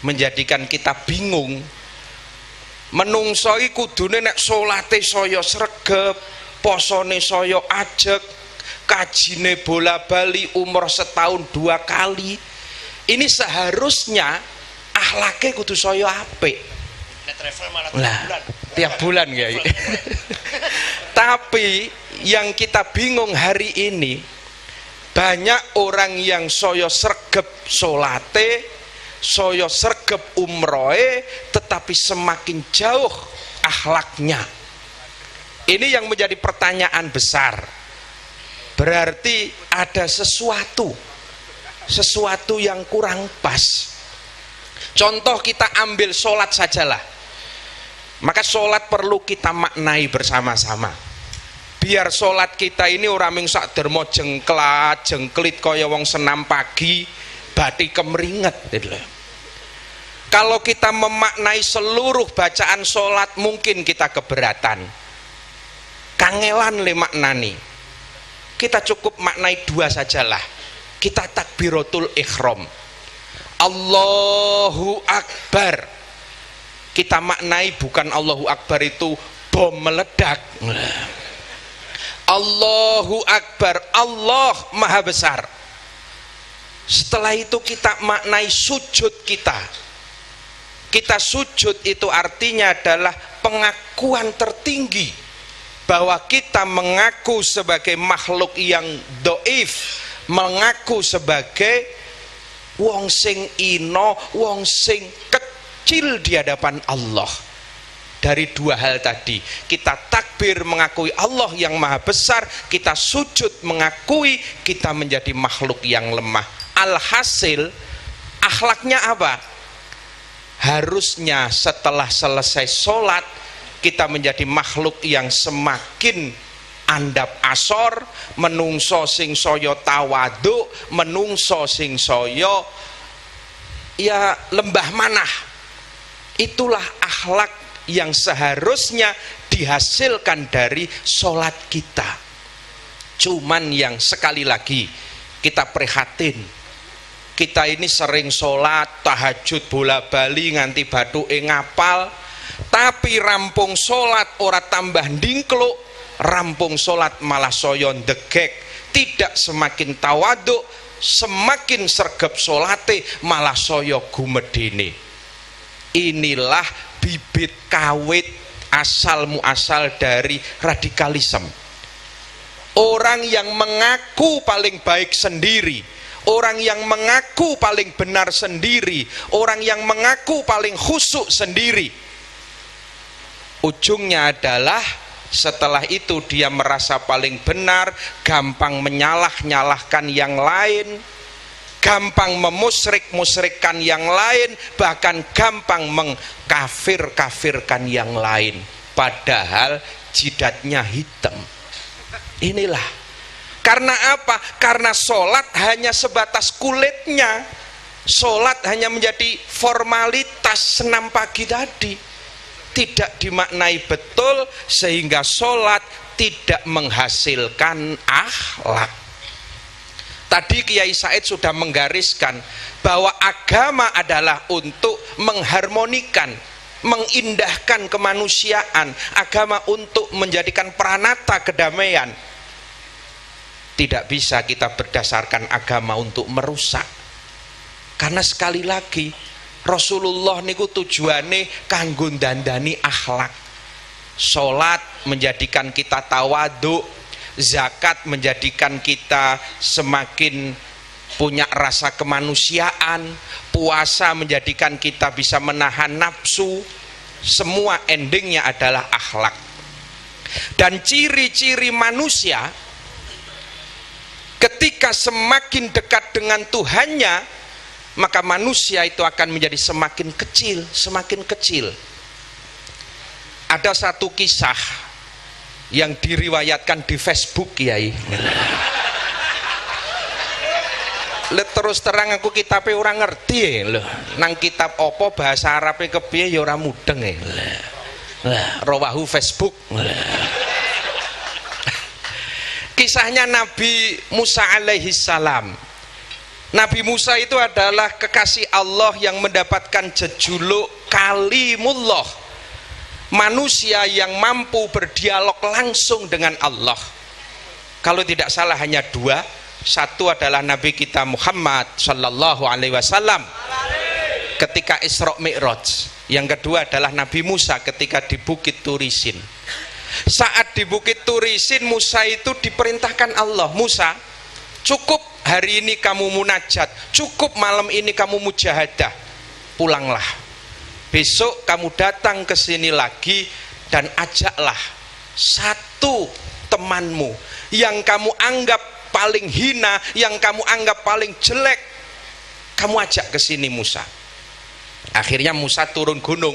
menjadikan kita bingung. Menungso iki kudune nek salate saya sregep, posone saya ajeg, kajine bola-bali, umroh setahun 2 kali. Ini seharusnya akhlaknya kudu saya apik. Nek travel malah tiap bulan Kiai. Tapi yang kita bingung hari ini, banyak orang yang saya sregep salate, saya sregep umrohe, tetapi semakin jauh akhlaknya. Ini yang menjadi pertanyaan besar. Berarti ada sesuatu yang kurang pas. Contoh kita ambil sholat sajalah. Maka sholat perlu kita maknai bersama-sama. Biar sholat kita ini ora mung sak dermo jengklit kaya wong senam pagi, bati kemeringet gitu. Kalau kita memaknai seluruh bacaan sholat mungkin kita keberatan. Kangelan le maknani. Kita cukup maknai 2 sajalah. Kita takbiratul ihram. Allahu Akbar. Kita maknai bukan Allahu Akbar itu bom meledak. Allahu Akbar, Allah Maha Besar. Setelah itu kita maknai sujud kita. Kita sujud itu artinya adalah pengakuan tertinggi bahwa kita mengaku sebagai makhluk yang doif, mengaku sebagai wong sing ino, wong sing kecil di hadapan Allah. Dari dua hal tadi, kita takbir mengakui Allah yang maha besar, kita sujud mengakui kita menjadi makhluk yang lemah. Alhasil akhlaknya apa? Harusnya setelah selesai sholat kita menjadi makhluk yang semakin andap asor, menungso sing soyo tawaduk, menungso sing soyo ya lembah manah. Itulah akhlak yang seharusnya dihasilkan dari sholat kita. Cuman yang sekali lagi kita prihatin, kita ini sering sholat tahajud bola bali nganti bathuke ngapal, tapi rampung sholat ora tambah ndingkluk, rampung sholat malah soyo ndegek, tidak semakin tawaduk, semakin sergep sholate malah soyo gumedene. Inilah bibit kawit asal muasal dari radikalisme. Orang yang mengaku paling baik sendiri, orang yang mengaku paling benar sendiri, orang yang mengaku paling khusyuk sendiri, ujungnya adalah setelah itu dia merasa paling benar, gampang menyalah-nyalahkan yang lain, gampang memusyrik-musyrikkan yang lain, bahkan gampang mengkafir-kafirkan yang lain, padahal jidatnya hitam. Inilah karena apa? Karena sholat hanya sebatas kulitnya, sholat hanya menjadi formalitas senam pagi tadi, tidak dimaknai betul, sehingga sholat tidak menghasilkan akhlak. Tadi Kiai Said sudah menggariskan bahwa agama adalah untuk mengharmonikan, mengindahkan kemanusiaan, agama untuk menjadikan pranata kedamaian. Tidak bisa kita berdasarkan agama untuk merusak. Karena sekali lagi Rasulullah niku tujuane kanggo dandani akhlak. Salat menjadikan kita tawaduk, zakat menjadikan kita semakin punya rasa kemanusiaan, puasa menjadikan kita bisa menahan nafsu. Semua endingnya adalah akhlak. Dan ciri-ciri manusia ketika semakin dekat dengan Tuhannya, maka manusia itu akan menjadi semakin kecil, semakin kecil. Ada satu kisah yang diriwayatkan di Facebook, Kiai. Terus terang aku kitabnya orang ngerti ya, nang kitab opo bahasa Arabnya kepiye ya ora mudeng ya. Rawahu Facebook. Kisahnya Nabi Musa alaihi salam. Nabi Musa itu adalah kekasih Allah yang mendapatkan jejuluk Kalimullah, manusia yang mampu berdialog langsung dengan Allah. Kalau tidak salah hanya dua, satu adalah Nabi kita Muhammad sallallahu alaihi wasallam ketika Isra Mi'raj, yang kedua adalah Nabi Musa ketika di Bukit Turisin. Saat di Bukit Turisin, Musa itu diperintahkan Allah, Musa, cukup hari ini kamu munajat, cukup malam ini kamu mujahadah, pulanglah. Besok kamu datang ke sini lagi dan ajaklah satu temanmu yang kamu anggap paling hina, yang kamu anggap paling jelek, kamu ajak ke sini Musa. Akhirnya Musa turun gunung.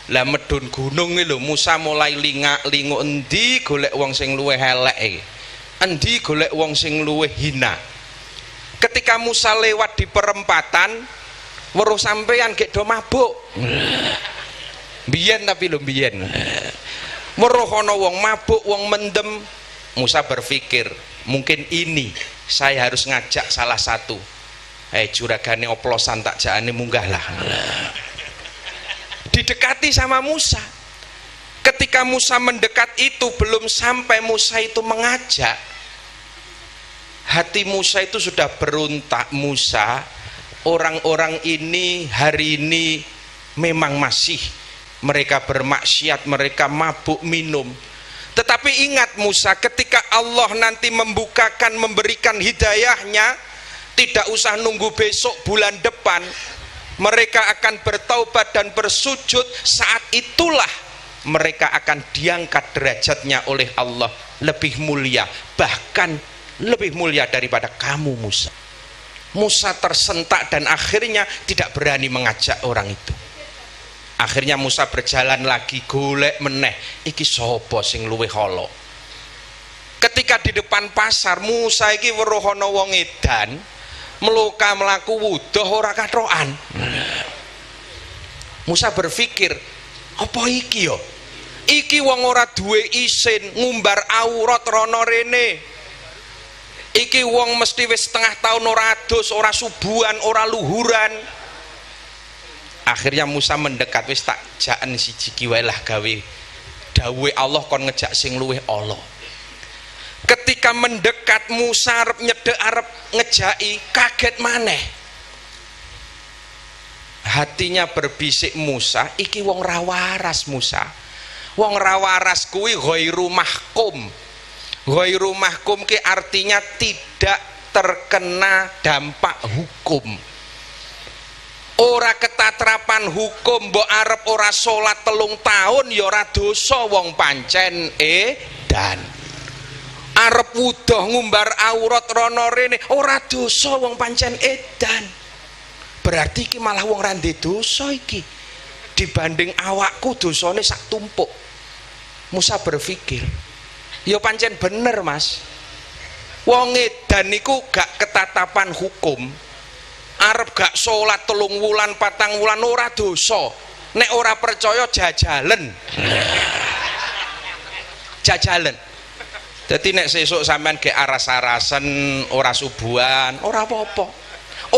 Lah medun gunung lho, Musa mulai lingu endi golek wong sing luwih elek, endi golek wong sing luwih hina. Ketika Musa lewat di perempatan, weruh sampean gek do mabuk. Biyen tapi lho biyen. Weruh ana wong mabuk, wong mendem, Musa berpikir, mungkin ini saya harus ngajak salah satu. Juragane oplosan tak jakane munggah lah. Didekati sama Musa. Ketika Musa mendekat itu, belum sampai Musa itu mengajak, hati Musa itu sudah berontak. Musa, orang-orang ini hari ini memang masih mereka bermaksiat, mereka mabuk minum, tetapi Tapi ingat Musa, ketika Allah nanti membukakan, memberikan hidayahnya, tidak usah nunggu besok bulan depan, mereka akan bertaubat dan bersujud. Saat itulah mereka akan diangkat derajatnya oleh Allah lebih mulia, bahkan lebih mulia daripada kamu Musa. Musa tersentak dan akhirnya tidak berani mengajak orang itu. Akhirnya Musa berjalan lagi, golek meneh, iki sapa sing luwih holo. Ketika di depan pasar, Musa iki weruh ana wong edan meluka melaku wuduh ora katrokan. Musa berpikir, apa iki yo? Iki wong ora duwe isin, ngumbar aurat rono rene. Iki wong mesti wis setengah tahun ora adus, ora subuhan, ora luhuran. Akhirnya Musa mendekat, wis tak jaken siji ki wae lah gawe dawuhe Allah kon ngejak sing luwih Allah. Ketika mendekat Musa arep nyedek, arep ngejaki, kaget maneh. Hatinya berbisik Musa, iki wong ra waras Musa. Wong ra waras kuwi ghairu mahkum. Ghairu mahkum ki artinya tidak terkena dampak hukum. Ora ketatrapan hukum, mbok arep ora salat 3 tahun ya ora dosa, wong pancen edan. Arep wuduh ngumbar aurat rono rene ora dosa, wong pancen edan. Berarti iki malah wong ra ndek dosa iki. Dibanding awakku dosane sak tumpuk. Musa berpikir, ya pancen bener Mas. Wong edan niku gak ketatapan hukum. Arep gak sholat 3 wulan 4 wulan ora dosa. Nek ora percaya jajalen. Jajalen. Dadi nek sesuk sampean ge aras-arasen ora subuhan, ora apa-apa.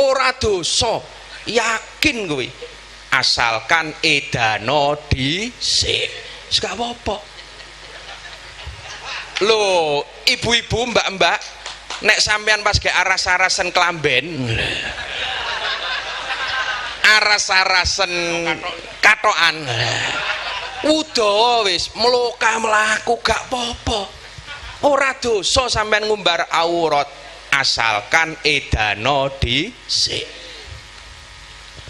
Ora dosa. Yakin kuwi. Asalkan edano dhisik. Wis gak apa-apa. Lho, ibu-ibu, mbak-mbak, nek sampean pas ge aras-arasen klamben, aras-arasen katokan, wudo wis meloka melaku gak apa-apa. Ora dosa sampean ngumbar aurat asalkan edano dhisik.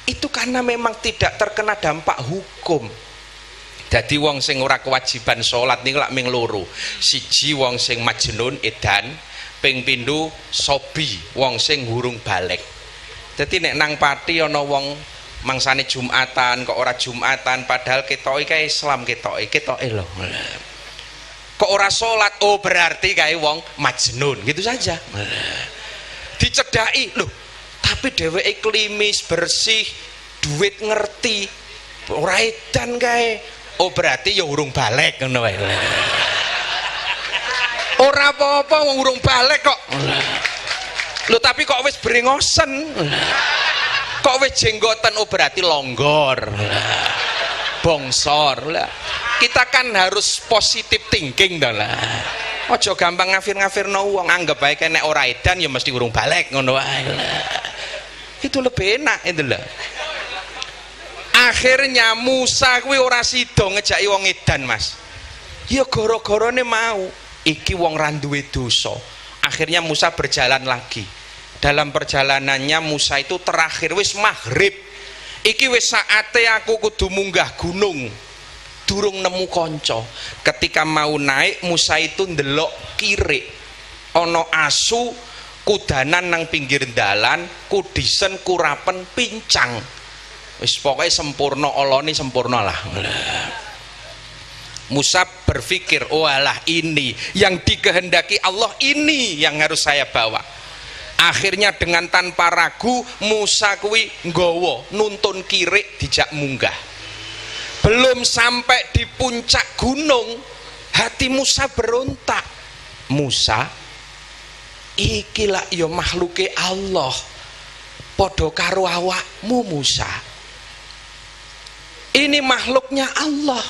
Itu karena memang tidak terkena dampak hukum. Jadi wong sing ora kewajiban sholat niku lak ming loro. Siji wong sing majnun edan, ping pindho sobi wong sing hurung balik. Jadi nek nang pati ana wong mangsane Jumatan kok ora Jumatan, padahal ketoke kae Islam, ketoke lho. Kok ora sholat, oh berarti kae wong majnun, gitu saja. Dicedhaki, lho, tapi dheweke klimis, bersih, duit ngerti, ora edan kae. Oh berarti ya urung balik ngono wae. Ora apa-apa wong urung balik kok. Lho tapi kok wis brengosen. Kok wis jenggoten, oh berarti longgor. Bongsor lah. Kita kan harus positive thinking to lah. Aja gampang ngafir-ngafirno wong, anggap bae nek ora edan ya mesti urung balik ngono wae. Itu lebih enak itu lho. Akhirnya Musa kuwi ora sida ngejaki wong edan Mas. Ya gara-garane mau iki wong ra duwe dosa. Akhirnya Musa berjalan lagi. Dalam perjalanannya Musa itu terakhir wis maghrib. Iki wis saate aku kudu munggah gunung. Durung nemu kanca. Ketika mau naik Musa itu ndelok kiri. Ana asu kudanan nang pinggir dalan, kudisen kurapen pincang. Wis pokoknya sempurna, olone sempurna lah. Musa berpikir, oh alah ini yang dikehendaki Allah, ini yang harus saya bawa. Akhirnya dengan tanpa ragu Musa kuwi nggawa nuntun kirik dijak munggah. Belum sampai di puncak gunung, hati Musa berontak. Musa, iki lak ya makhluke Allah, padha karo awakmu Musa. Ini makhluknya Allah.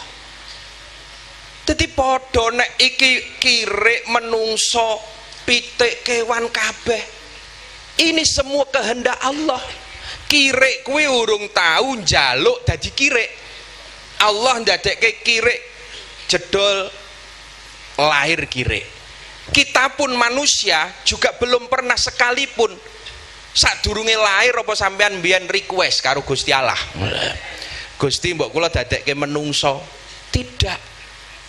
Jadi podo nek iki kirik menungso pitik kewan kabeh. Ini semua kehendak Allah. Kirik kuwi urung tahu njaluk dadi kirik. Allah ndadekke kirik jedol lahir kire. Kita pun manusia juga belum pernah sekalipun sadurunge lahir apa sampean mbiyen request karo Gusti Allah. Gusti mbok kula dadekke menungso. Tidak.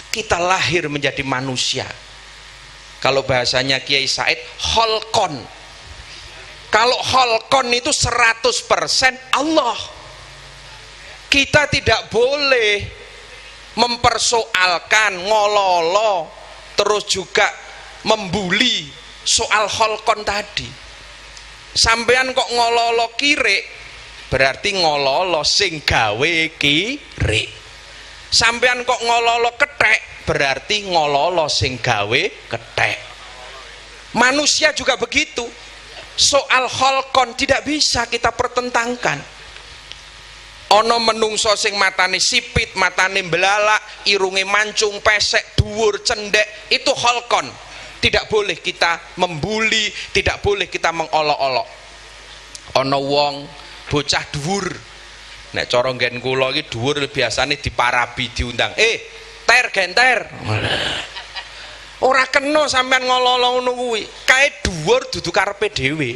Kita lahir menjadi manusia. Kalau bahasanya Kiai Said, holkon. Kalau holkon itu 100% Allah. Kita tidak boleh mempersoalkan, ngololo, terus juga membuli soal holkon tadi. Sampean kok ngololo kire, berarti ngololo sing gawe kire. Sampean kok ngololo kethek, berarti ngololo sing gawe kethek. Manusia juga begitu. Soal holkon tidak bisa kita pertentangkan. Ono menungso sing matane sipit, matane belalak, irunge mancung, pesek, dhuwur, cendek, itu holkon. Tidak boleh kita membuli, tidak boleh kita mengolok-olok. Ono wong bocah dhuwur, nek cara nggen kula iki dhuwur biasane diparabi diundang. Ter genter. Ora kena sampean ngolok ngono kuwi. Kae dhuwur dudu karepe dhewe.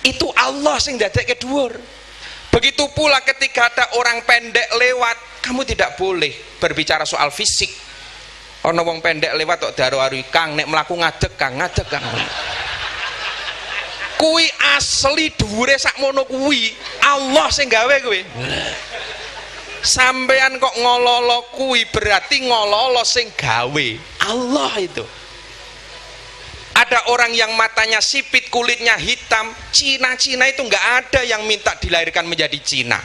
Itu Allah sing ndadekke dhuwur. Begitu pula ketika ada orang pendek lewat, kamu tidak boleh berbicara soal fisik. Ono wong pendek lewat kok daru-aru Kang nek mlaku ngadeg Kang, ngadeg Kang. Kuwi asli dhuwure sakmono kuwi. Allah sing gawe kuwi. Sampean kok ngololo kuwi berarti ngololo sing gawe. Allah itu. Ada orang yang matanya sipit, kulitnya hitam. Cina-Cina itu nggak ada yang minta dilahirkan menjadi Cina.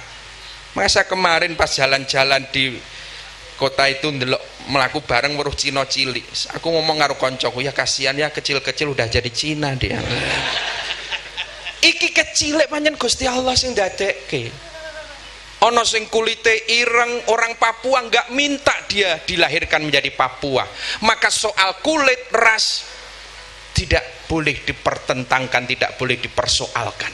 Masa kemarin pas jalan-jalan di kota itu ndelok melaku bareng weruh Cina cilik. Aku ngomong karo koncoku, ya kasihan ya kecil-kecil udah jadi Cina dia. Iki kecilek pancen Gusti Allah sing dadekke. Ono sing kulite ireng, orang Papua nggak minta dia dilahirkan menjadi Papua. Maka soal kulit, ras tidak boleh dipertentangkan, tidak boleh dipersoalkan.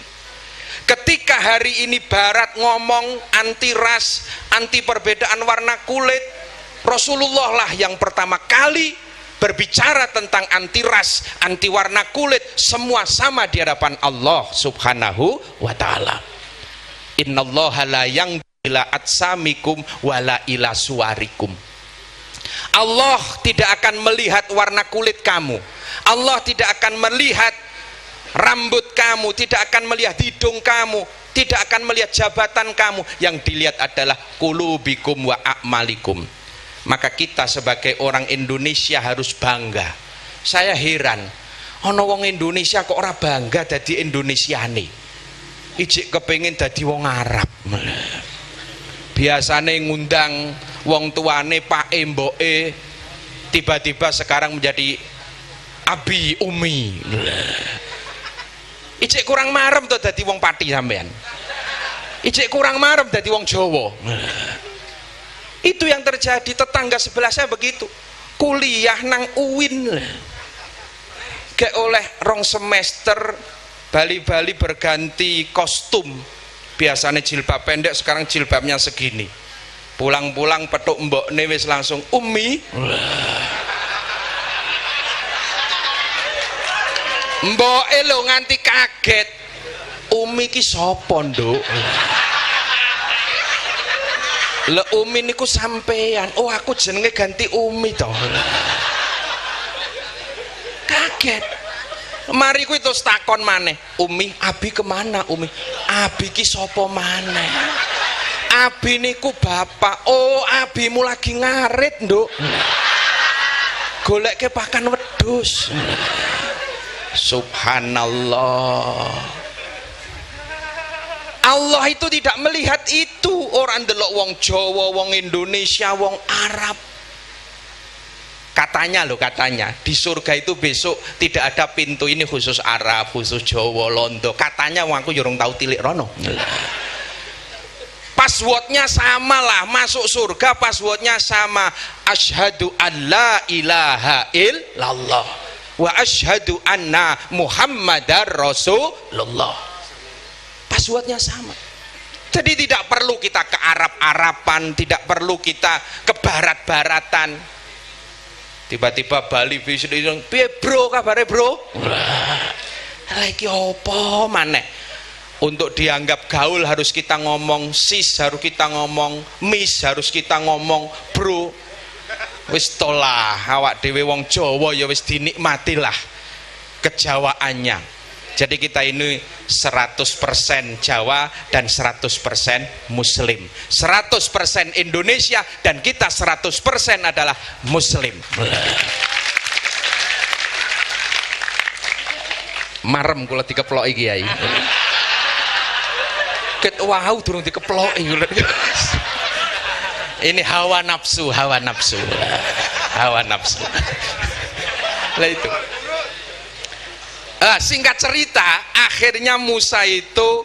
Ketika hari ini Barat ngomong anti ras, anti perbedaan warna kulit, Rasulullah lah yang pertama kali berbicara tentang anti ras, anti warna kulit, semua sama di hadapan Allah Subhanahu wa ta'ala. Innallaha la yang ila atsamikum wala ila suwarikum. Allah tidak akan melihat warna kulit kamu. Allah tidak akan melihat rambut kamu, tidak akan melihat hidung kamu, tidak akan melihat jabatan kamu. Yang dilihat adalah qulubikum wa a'malikum. Maka kita sebagai orang Indonesia harus bangga. Saya heran, ono wong Indonesia kok ora bangga dadi Indonesiane. Ijik kepengin dadi wong Arab. Biasane ngundang wong tuane pake mboke, tiba-tiba sekarang menjadi abi umi. Ijik kurang marem to dadi wong Pati sampean. Ijik kurang marem dadi wong Jawa. Itu yang terjadi. Tetangga sebelah saya begitu, kuliah nang UIN ke oleh rong semester, bali-bali berganti kostum. Biasanya jilbab pendek, sekarang jilbabnya segini. Pulang-pulang petuk mbokne wis langsung umi. Mboke lho nganti kaget. Umi ki sapa, Nduk? Le umi niku sampean. Oh, aku jenenge ganti umi to. Kaget. Mari kuwi terus takon maneh. Umi, abi kemana Umi? Abi ki sapa maneh? Abi niku bapak. Oh, abimu lagi ngarit, Nduk. Goleke pakan wedhus. Subhanallah. Allah itu tidak melihat itu. Orang delok wong Jawa, wong Indonesia, wong Arab. Katanya loh, katanya di surga itu besok tidak ada pintu ini khusus Arab, khusus Jawa, Londo. Katanya wong aku jorong tahu tilik rono. Passwordnya sama lah, masuk surga passwordnya sama. Asyhadu an la ilaha illallah wa asyhadu anna Muhammadar Rasulullah. Passwordnya sama. Jadi tidak perlu kita ke Arab-Araban, tidak perlu kita ke Barat-Baratan. Tiba-tiba Bali visit piye bro kabare bro? Lah iki apa maneh? Untuk dianggap gaul harus kita ngomong sis, harus kita ngomong miss, harus kita ngomong bro. Wis tolah awak dhewe wong Jawa ya wis dinikmatilah kejawaannya. Jadi kita ini 100% Jawa dan 100% Muslim, 100% Indonesia dan kita 100% adalah Muslim. Marem kula dikeploki Kiai. Ket wau durung dikeploki. Ini hawa nafsu, hawa nafsu. Hawa nafsu. Lah itu. Singkat cerita, akhirnya Musa itu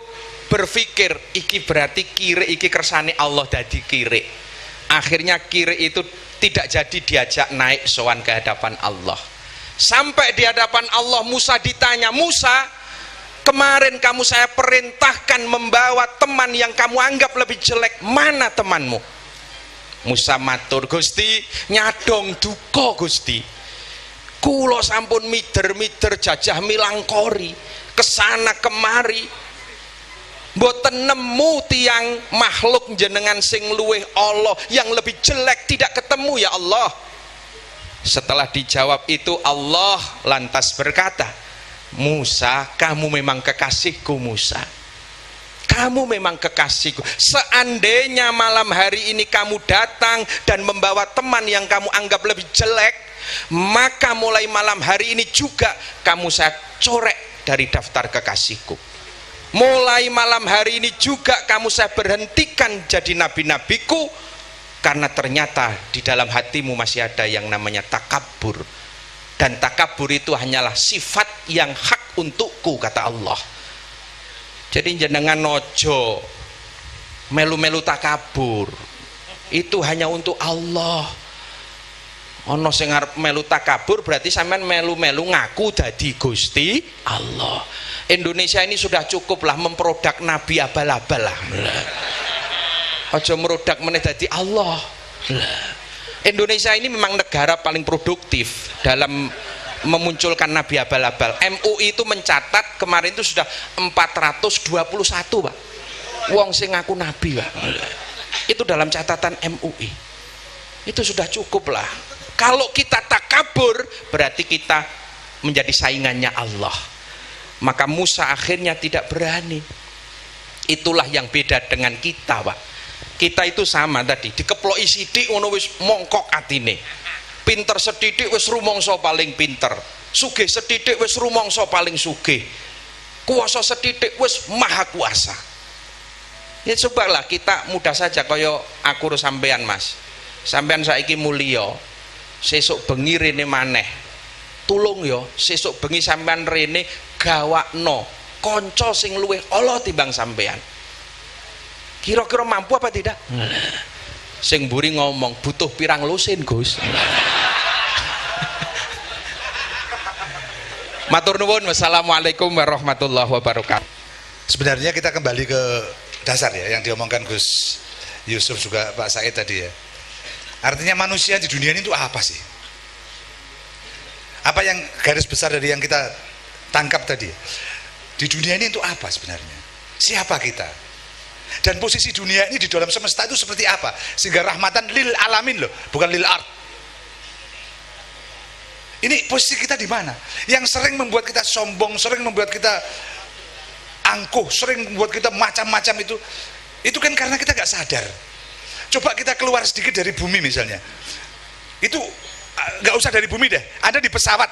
berpikir iki berarti kiri iki kersane Allah dadi kiri. Akhirnya kiri itu tidak jadi diajak naik sowan ke hadapan Allah. Sampai di hadapan Allah Musa ditanya, Musa kemarin kamu saya perintahkan membawa teman yang kamu anggap lebih jelek, mana temanmu? Musa matur, Gusti nyadong duka Gusti, kulo sampun mider-mider jajah milangkori kesana kemari mboten nemu tiang makhluk jenengan sing luweh Allah yang lebih jelek tidak ketemu ya Allah. Setelah dijawab itu Allah lantas berkata, Musa kamu memang kekasihku Musa, kamu memang kekasihku. Seandainya malam hari ini kamu datang dan membawa teman yang kamu anggap lebih jelek, maka mulai malam hari ini juga kamu saya corek dari daftar kekasihku. Mulai malam hari ini juga kamu saya berhentikan jadi nabi-nabiku, karena ternyata di dalam hatimu masih ada yang namanya takabur, dan takabur itu hanyalah sifat yang hak untukku kata Allah. Jadi jenengan nojo melu-melu takabur, itu hanya untuk Allah. Ono sing arep melu takabur berarti sampean melu-melu ngaku dadi Gusti Allah. Indonesia ini sudah cukuplah memproduk nabi abal-abal lah. Aja merodak meneh dadi Allah. Indonesia ini memang negara paling produktif dalam memunculkan nabi abal-abal. MUI itu mencatat kemarin itu sudah 421 Pak wong sing ngaku nabi Pak. Itu dalam catatan MUI. Itu sudah cukup lah. Kalau kita takabur berarti kita menjadi saingannya Allah. Maka Musa akhirnya tidak berani. Itulah yang beda dengan kita Pak. Kita itu sama tadi, dikeploki sithik ngono wis mongkok atine. Pinter sethithik wis rumangsa paling pinter. Sugih sethithik wis rumangsa paling sugih. Kuwasa sethithik wis maha kuasa. Ya cobalah kita mudah saja kaya aku sampean Mas. Sampean saiki mulya. Sesuk bengi rene maneh. Tulung ya, sesuk bengi sampean rene gawakno kanca sing luwih ala timbang sampean. Kira-kira mampu apa tidak? Sing mburi ngomong butuh pirang lusin Gus. Matur nuwun, wassalamualaikum warahmatullahi wabarakatuh. Sebenarnya kita kembali ke dasar ya yang diomongkan Gus Yusuf juga Pak Said tadi ya. Artinya manusia di dunia ini itu apa sih? Apa yang garis besar dari yang kita tangkap tadi? Di dunia ini itu apa sebenarnya? Siapa kita? Dan posisi dunia ini di dalam semesta itu seperti apa? Sehingga rahmatan lil alamin loh, bukan lil ard. Ini posisi kita di mana? Yang sering membuat kita sombong, sering membuat kita angkuh, sering membuat kita macam-macam itu kan karena kita gak sadar. Coba kita keluar sedikit dari bumi misalnya. Itu gak usah dari bumi deh, ada di pesawat.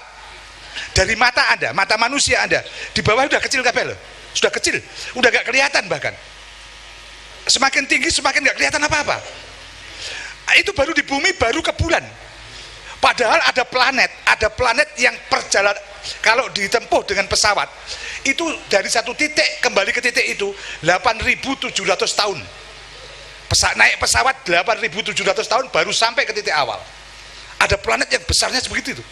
Dari mata ada, mata manusia ada. Di bawah udah kecil kabeh loh. Sudah kecil, udah gak kelihatan bahkan. Semakin tinggi semakin gak kelihatan apa-apa. Itu baru di bumi, baru ke bulan. Padahal ada planet yang perjalanan kalau ditempuh dengan pesawat itu dari satu titik kembali ke titik itu 8.700 tahun. Naik pesawat 8.700 tahun baru sampai ke titik awal. Ada planet yang besarnya sebegitu itu.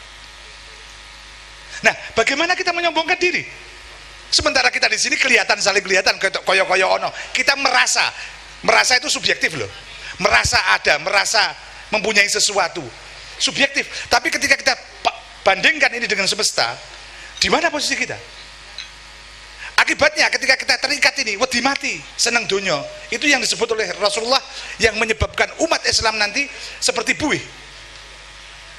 Nah, bagaimana kita menyombongkan diri? Sementara kita di sini kelihatan, saling kelihatan, koyo-koyo ono. Kita merasa itu subjektif loh. Merasa ada, merasa mempunyai sesuatu. subjektif. Tapi ketika kita bandingkan ini dengan semesta, di mana posisi kita? Akibatnya ketika kita terikat ini, wedi mati, senang dunia, itu yang disebut oleh Rasulullah yang menyebabkan umat Islam nanti seperti buih.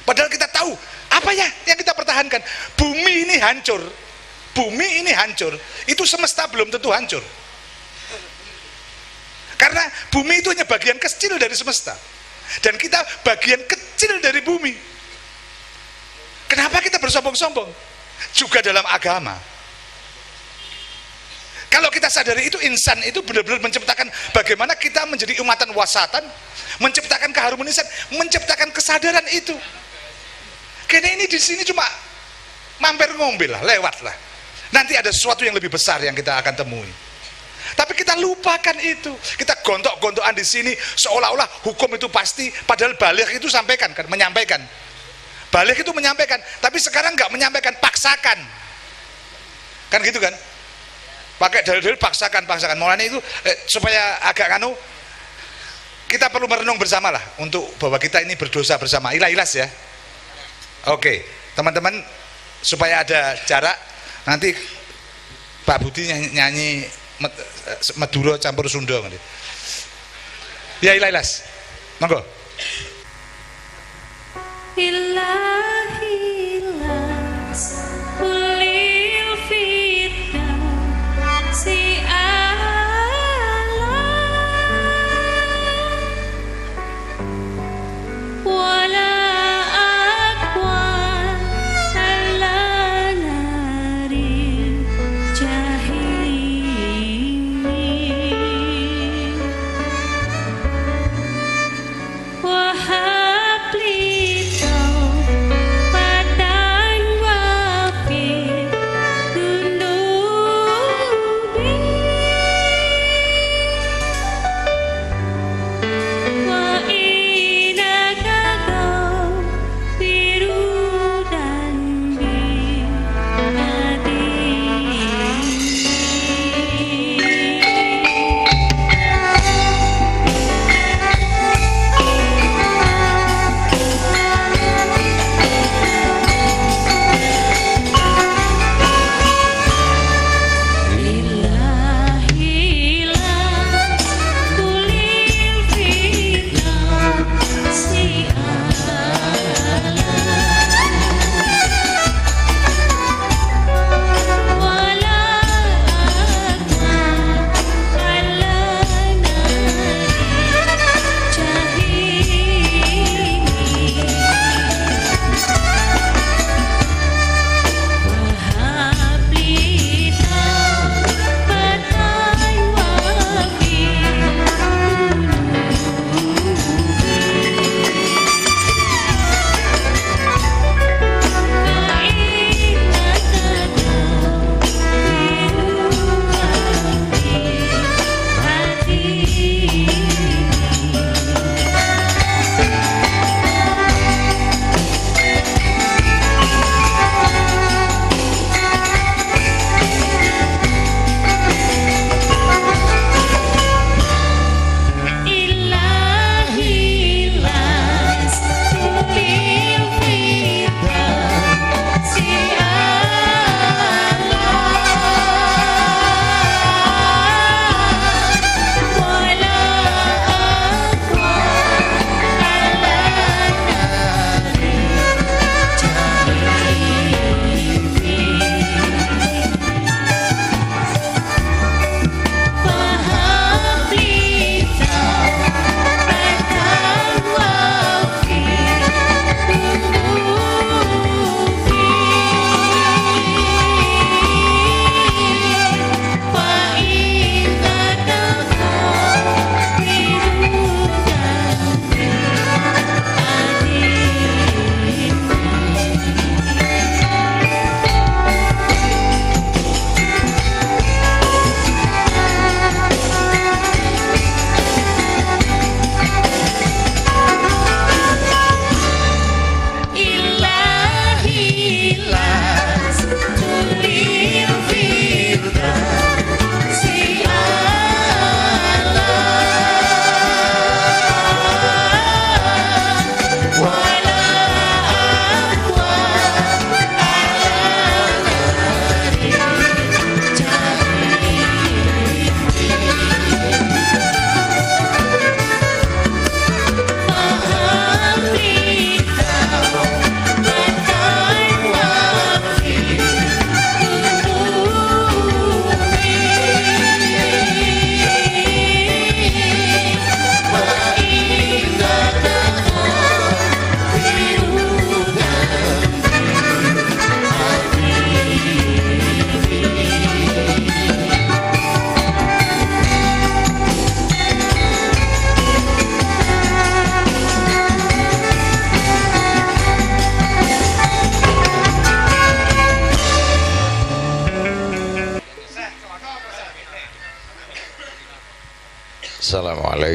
Padahal kita tahu apa ya yang kita pertahankan? Bumi ini hancur. Bumi ini hancur. Itu semesta belum tentu hancur. Karena bumi itu hanya bagian kecil dari semesta. Dan kita bagian kecil dari bumi. Kenapa kita bersombong-sombong? Juga dalam agama. Kalau kita sadari itu, insan itu benar-benar menciptakan bagaimana kita menjadi umatan wasatan, menciptakan keharmonisan, menciptakan kesadaran itu. Karena ini di sini cuma mampir ngombe lah, lewat lah. Nanti ada sesuatu yang lebih besar yang kita akan temui. Tapi kita lupakan itu. Kita gontok-gontokan di sini seolah-olah hukum itu pasti, padahal balik itu sampaikan kan, menyampaikan. Balik itu menyampaikan, tapi sekarang nggak menyampaikan, paksakan. Kan gitu kan? Pakai dalil-dalil paksakan. Mulanya itu supaya agak kita perlu merenung bersama lah untuk bahwa kita ini berdosa bersama. Ilas ya. Oke, teman-teman, supaya ada jarak, nanti Pak Budi nyanyi Madura campur Sunda. Ya ilas. Monggo. Ilahilas ulil fitnah si Allah wala aqwan ala nari jahim wahab li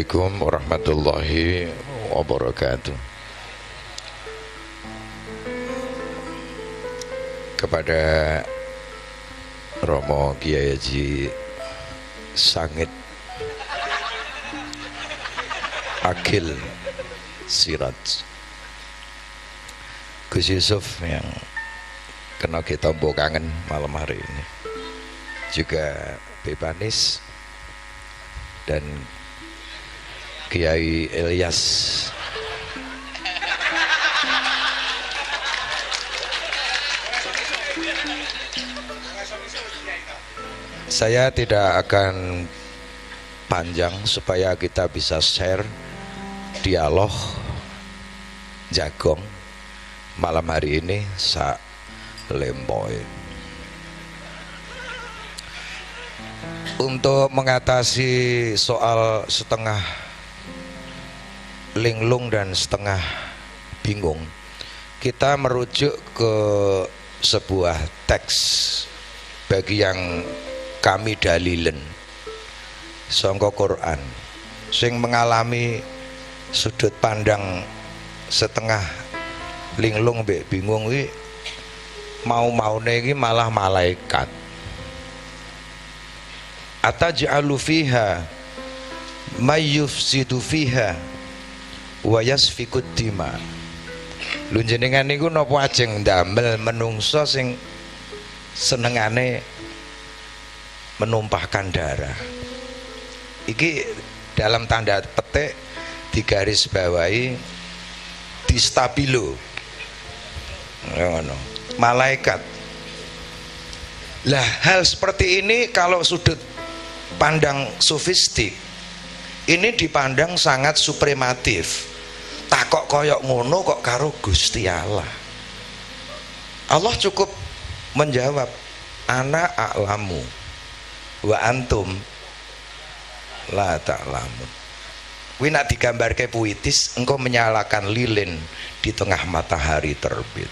Assalamualaikum warahmatullahi wabarakatuh. Kepada Romo Kiai Haji Sangit Akil Siraj, Gus Yusuf yang kena kita kangen malam hari ini, juga Bebanis dan Kiai Ilyas. Saya tidak akan panjang supaya kita bisa share dialog jagong malam hari ini sak lemboy. Untuk mengatasi soal setengah linglung dan setengah bingung, kita merujuk ke sebuah teks bagi yang kami dalilen sangka Quran sing mengalami sudut pandang setengah linglung mbek bingung iki mau-maune iki malah malaikat. Ataj'alu fiha may yufsidu fiha wa yasfikud dima. Lho jenengan niku napa ajeng ndamel menungso sing senengane menumpahkan darah. Iki dalam tanda petik digaris bawahi di stabilo ngono, malaikat. Lah hal seperti ini kalau sudut pandang sofistik ini dipandang sangat suprematif. Tak kok koyok ngono kok karo Gusti Allah. Allah cukup menjawab, ana a'lamu wa antum la ta'lamun. Kuwi nak digambarke puitis, engkau menyalakan lilin di tengah matahari terbit.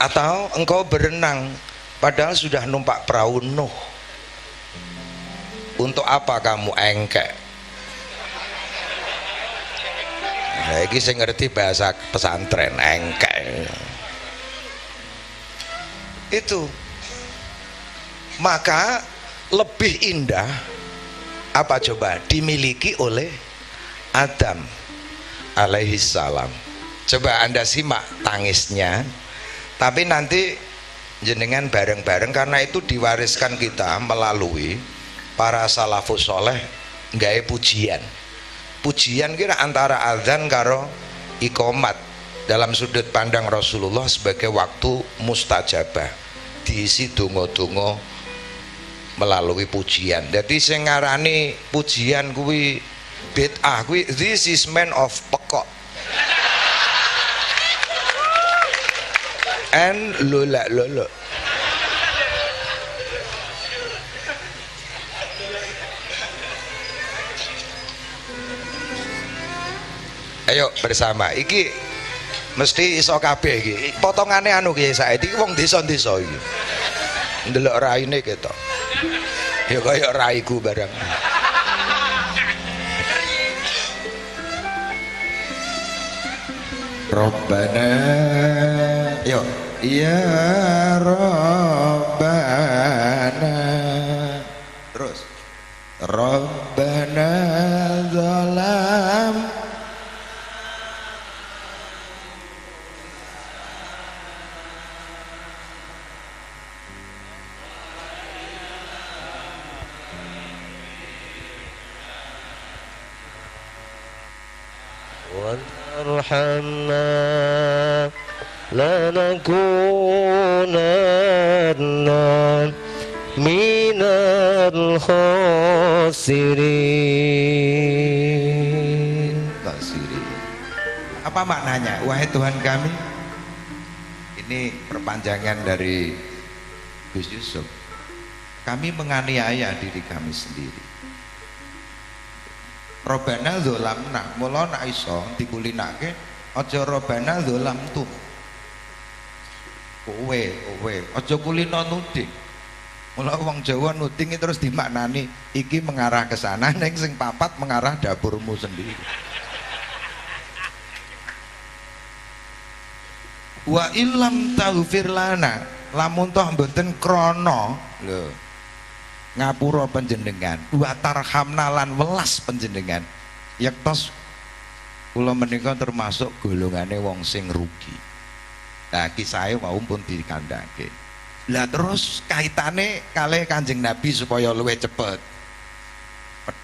Atau engkau berenang padahal sudah numpak perahu Nuh. Untuk apa kamu engkek? Nah, ini saya ngerti bahasa pesantren, engkek. Itu. Maka lebih indah apa coba dimiliki oleh Adam alaihi salam. Coba Anda simak tangisnya. Tapi nanti jenengan bareng-bareng, karena itu diwariskan kita melalui para salafus soleh nggawe pujian. Pujian kira antara azan karo iqomat dalam sudut pandang Rasulullah sebagai waktu mustajabah, diisi donga-donga melalui pujian. Jadi sing ngarani pujian kuwi bid'ah, kuwi this is man of pekok and lola. Ayo bersama iki mesti iso kabeh iki. Potongane anu ki saiki wong desa-desa iki. Ndelok raine ketok. Ya kaya raiku barang. Rabbana yo ya Rabbana. Terus Rabbana zalam وارحمنا لنكونن من الخاسرين. Apa maknanya? Wahai Tuhan kami, ini perpanjangan dari Gus Yusuf. Kami menganiaya diri kami sendiri. Robana zolamna, mula nak iso dikulinake aja robana zolamtum. kowe aja kulino nuding. Mula wong Jawa nuding terus dimaknani iki mengarah ke sana, ning sing papat mengarah dapurmu sendiri. Wa illam taghfir lana, lamun toh mboten krana lho ngapura panjenengan, wa tarhamna lan welas panjenengan, yaktos kula menika termasuk golongane wong sing rugi. Nah kisahe wau pun dikandhake. Lah terus kaitane kalih Kanjeng Nabi supaya luwih cepet.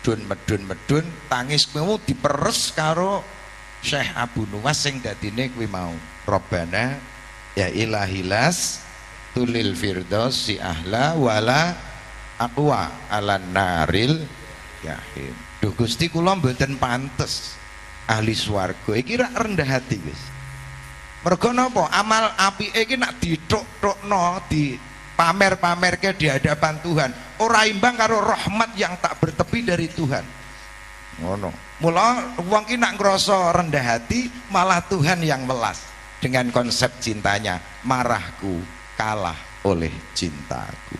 Medun tangis kuwi diperes karo Syekh Abu Nuwas sing dadine kuwi mau. Rabbana ya ilahilas tulil firdaus si ahla wala aqwa alan naril yahim. Duh Gusti kula mboten pantes ahli swarga iki rak rendah hati Gus. Mergo napa? Amal apike iki nak dithuk-thukno, dipamer-pamerke di hadapan Tuhan, ora imbang karo rahmat yang tak bertepi dari Tuhan. Ngono. Mula wong ki nak ngrasa rendah hati, malah Tuhan yang welas dengan konsep cintanya. Marahku kalah oleh cintaku.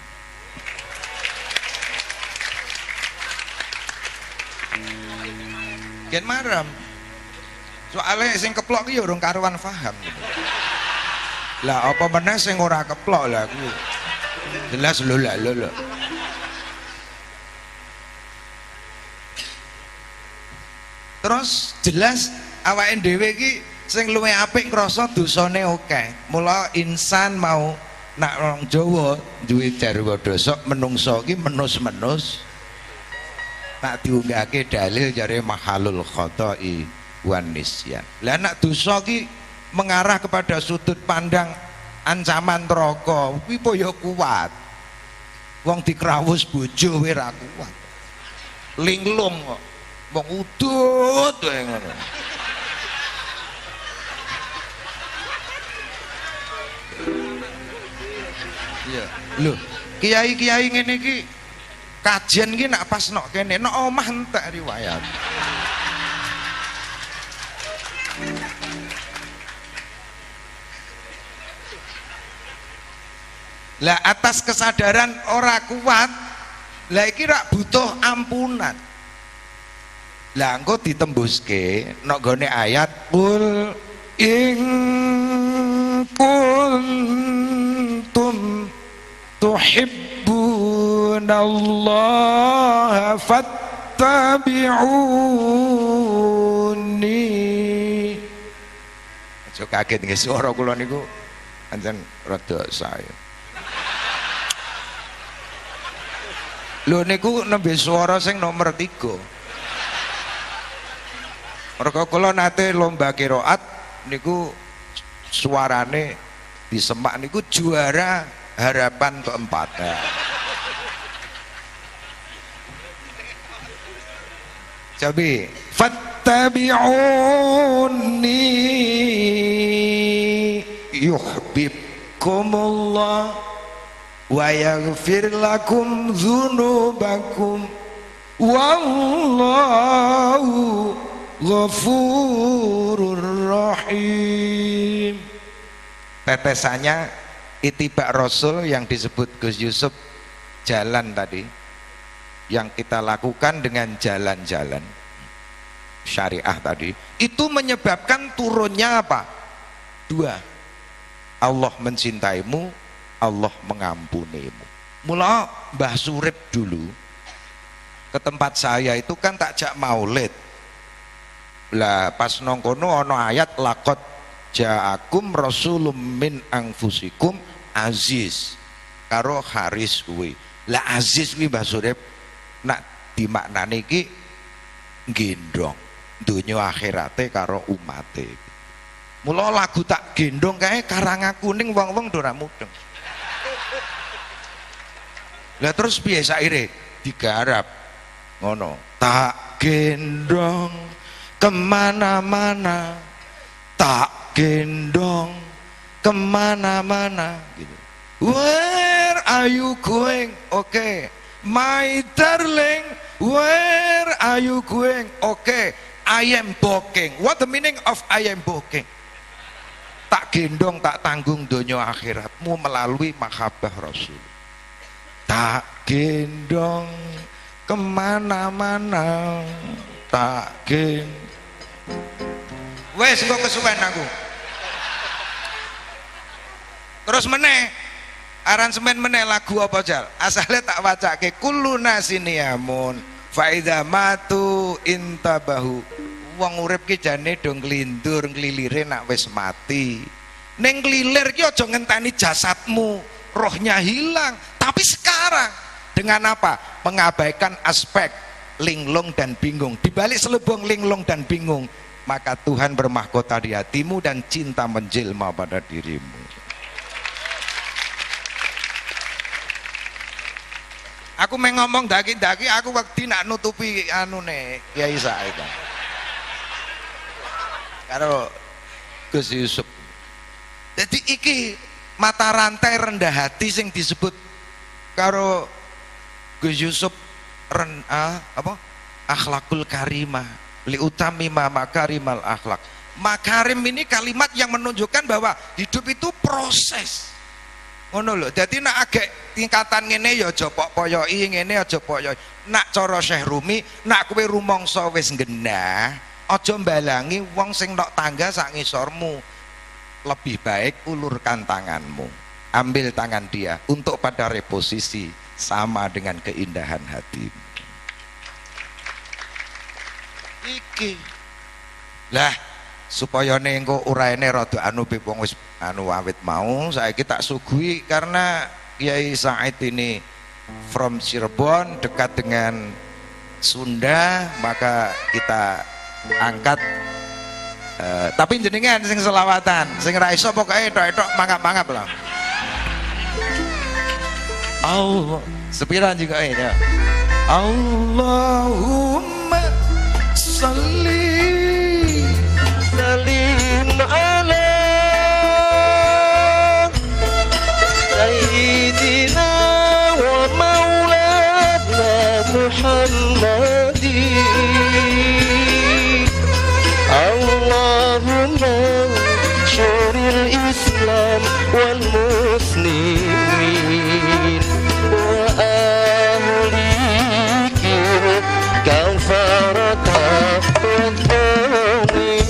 Yen marem soalnya sing keplok ki ya urung karuan paham gitu. Lah apa meneh sing ora keplok lah kuwi. Jelas lho lho. Terus jelas awake dhewe iki sing luwih apik ngrasa dosane akeh. Mula insan mau nak wong Jawa duwe jarwa dosa, menungso iki menus-menus tak diunggahke dalil jare mahalul khotai wan nisyan. Lah nek dosa ki mengarah kepada sudut pandang ancaman neraka, kuwi po ya kuat. Wong dikrawus bojo wae ra kuat. Linglung kok. Wong udut wae ngono. Iya. Lho, kiai-kiai ngene iki kajian ki nak pas nok kene, nok omah entek riwayat. Lah atas kesadaran ora kuat, lah iki rak butuh ampunan. Lah engko ditembuske nek gone ayat qul in kuntum tuhibbunallaha fattabi'uni. Aja kaget nggih swara kula niku pancen rada saya. Lho niku nembe swara sing nomor 3. Mergo kula nate lomba qiraat niku suarane disemak niku juara harapan keempat. Cobi fattabi'uni yuhibbukumullah wa yaghfir lakum dzunubakum wallahu ghafurur rahim. Tetesannya itibak Rasul yang disebut Gus Yusuf jalan tadi, yang kita lakukan dengan jalan-jalan syariah tadi, itu menyebabkan turunnya apa? 2. Allah mencintaimu, Allah mengampunimu. Mula Mbah Surip dulu ke tempat saya itu kan takjak maulid. Lah pas nongkono ono ayat laqad ja'akum rasulun min anfusikum aziz karo haris kuwi. Lah aziz kuwi Mbah Surip nak dimaknani iki gendong donya akhirate karo umate. Mula lagu tak gendong kae karangan kuning wong-wong do ora mudeng. Lah terus piye saire digarap ngono, tak gendong kemana-mana, tak gendong kemana-mana gitu. Where are you going? Okay, my darling, where are you going? Okay, I am walking. What the meaning of I am walking? tak gendong, tak tanggung donya akhiratmu melalui mahabbah Rasul. Tak gendong kemana-mana, tak wes engko kesuwen aku. Terus meneh aransemen meneh lagu apa Jal? Asale tak wacake kullu nasiniamun fa idza matu intabahu. Wong urip ki jane do nglindur nglilire nak wis mati. Ning ngelilir ki aja ngenteni jasadmu, rohnya hilang. Tapi sekarang dengan apa? Mengabaikan aspek linglung dan bingung. Di balik selubung linglung dan bingung, maka Tuhan bermahkota di hatimu dan cinta menjelma pada dirimu. Aku ngomong daki-daki, aku waktu nak nutupi anune Kiai Said. Karo Gus Yusuf. Jadi iki mata rantai rendah hati sing disebut karo Gus Yusuf akhlakul karimah li utami makarimal akhlak. Makarim ini kalimat yang menunjukkan bahwa hidup itu proses. Ngono lho. Dadi nek agek tingkatan ngene ya aja pok-poyoki, ngene aja poyoki. Nak cara Syekh Rumi, nak kowe rumangsa wis genah, aja mbalangi wong sing nok tangga sak ngisormu. Lebih baik ulurkan tanganmu, ambil tangan dia untuk pada reposisi sama dengan keindahan hatimu. Iki lah supaya engko uraine rada anu wong wis anu awit mau saiki tak suguhi karena Kiai Said ini from Cirebon dekat dengan Sunda, maka kita angkat tapi jenengan sing selawatan, sing ra iso pokoke tok-tok mangap-mangap lah. Allah, sepiran juga ini. Allahumma salli salim ala sayyidina wa maulana Muhammadin. Allahumma syuril Islam wal muslimin wa ahlikir kafarata wal dhalimin.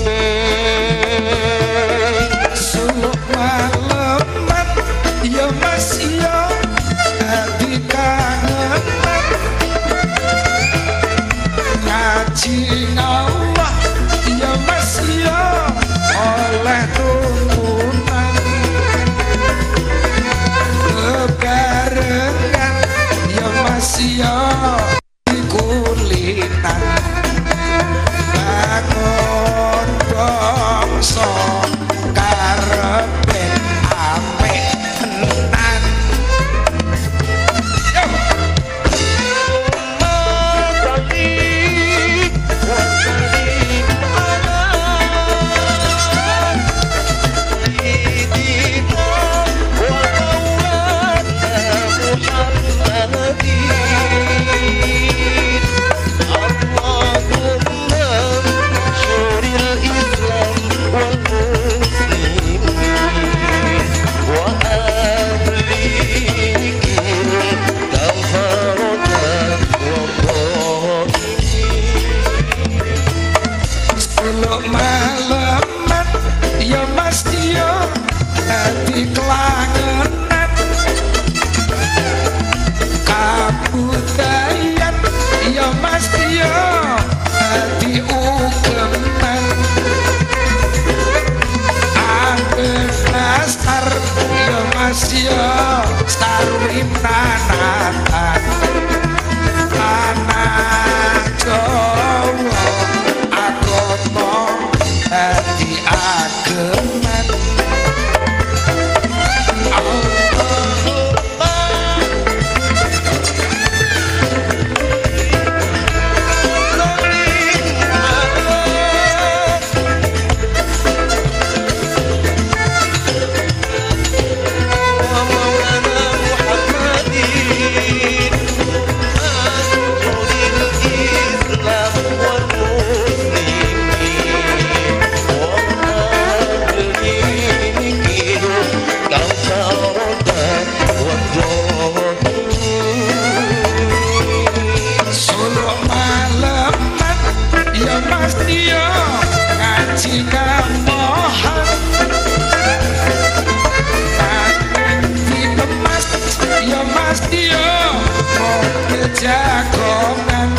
mobil jagongan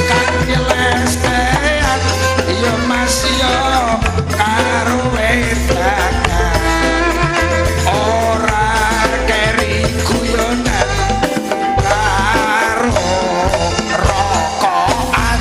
kaki lestean yo mas yo karo wedangan ora keri guyonan karo rokokan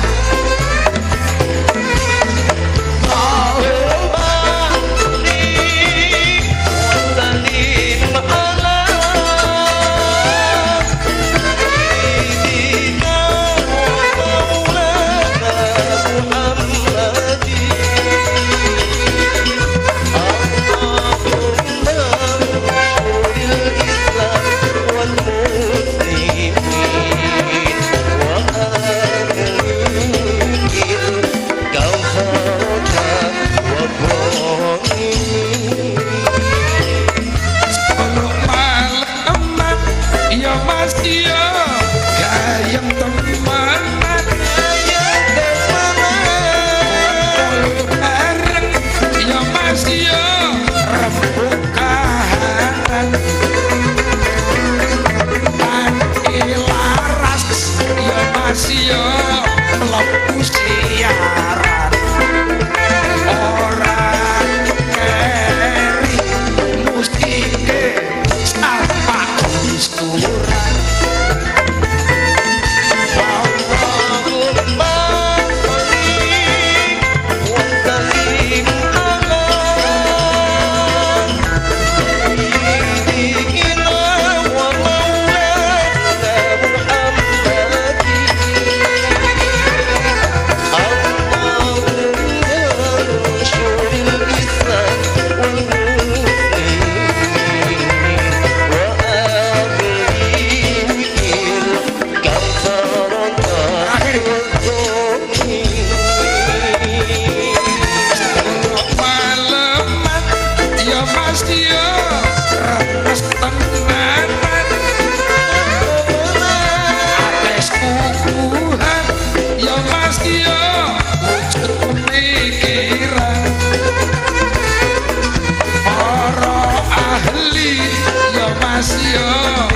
Masih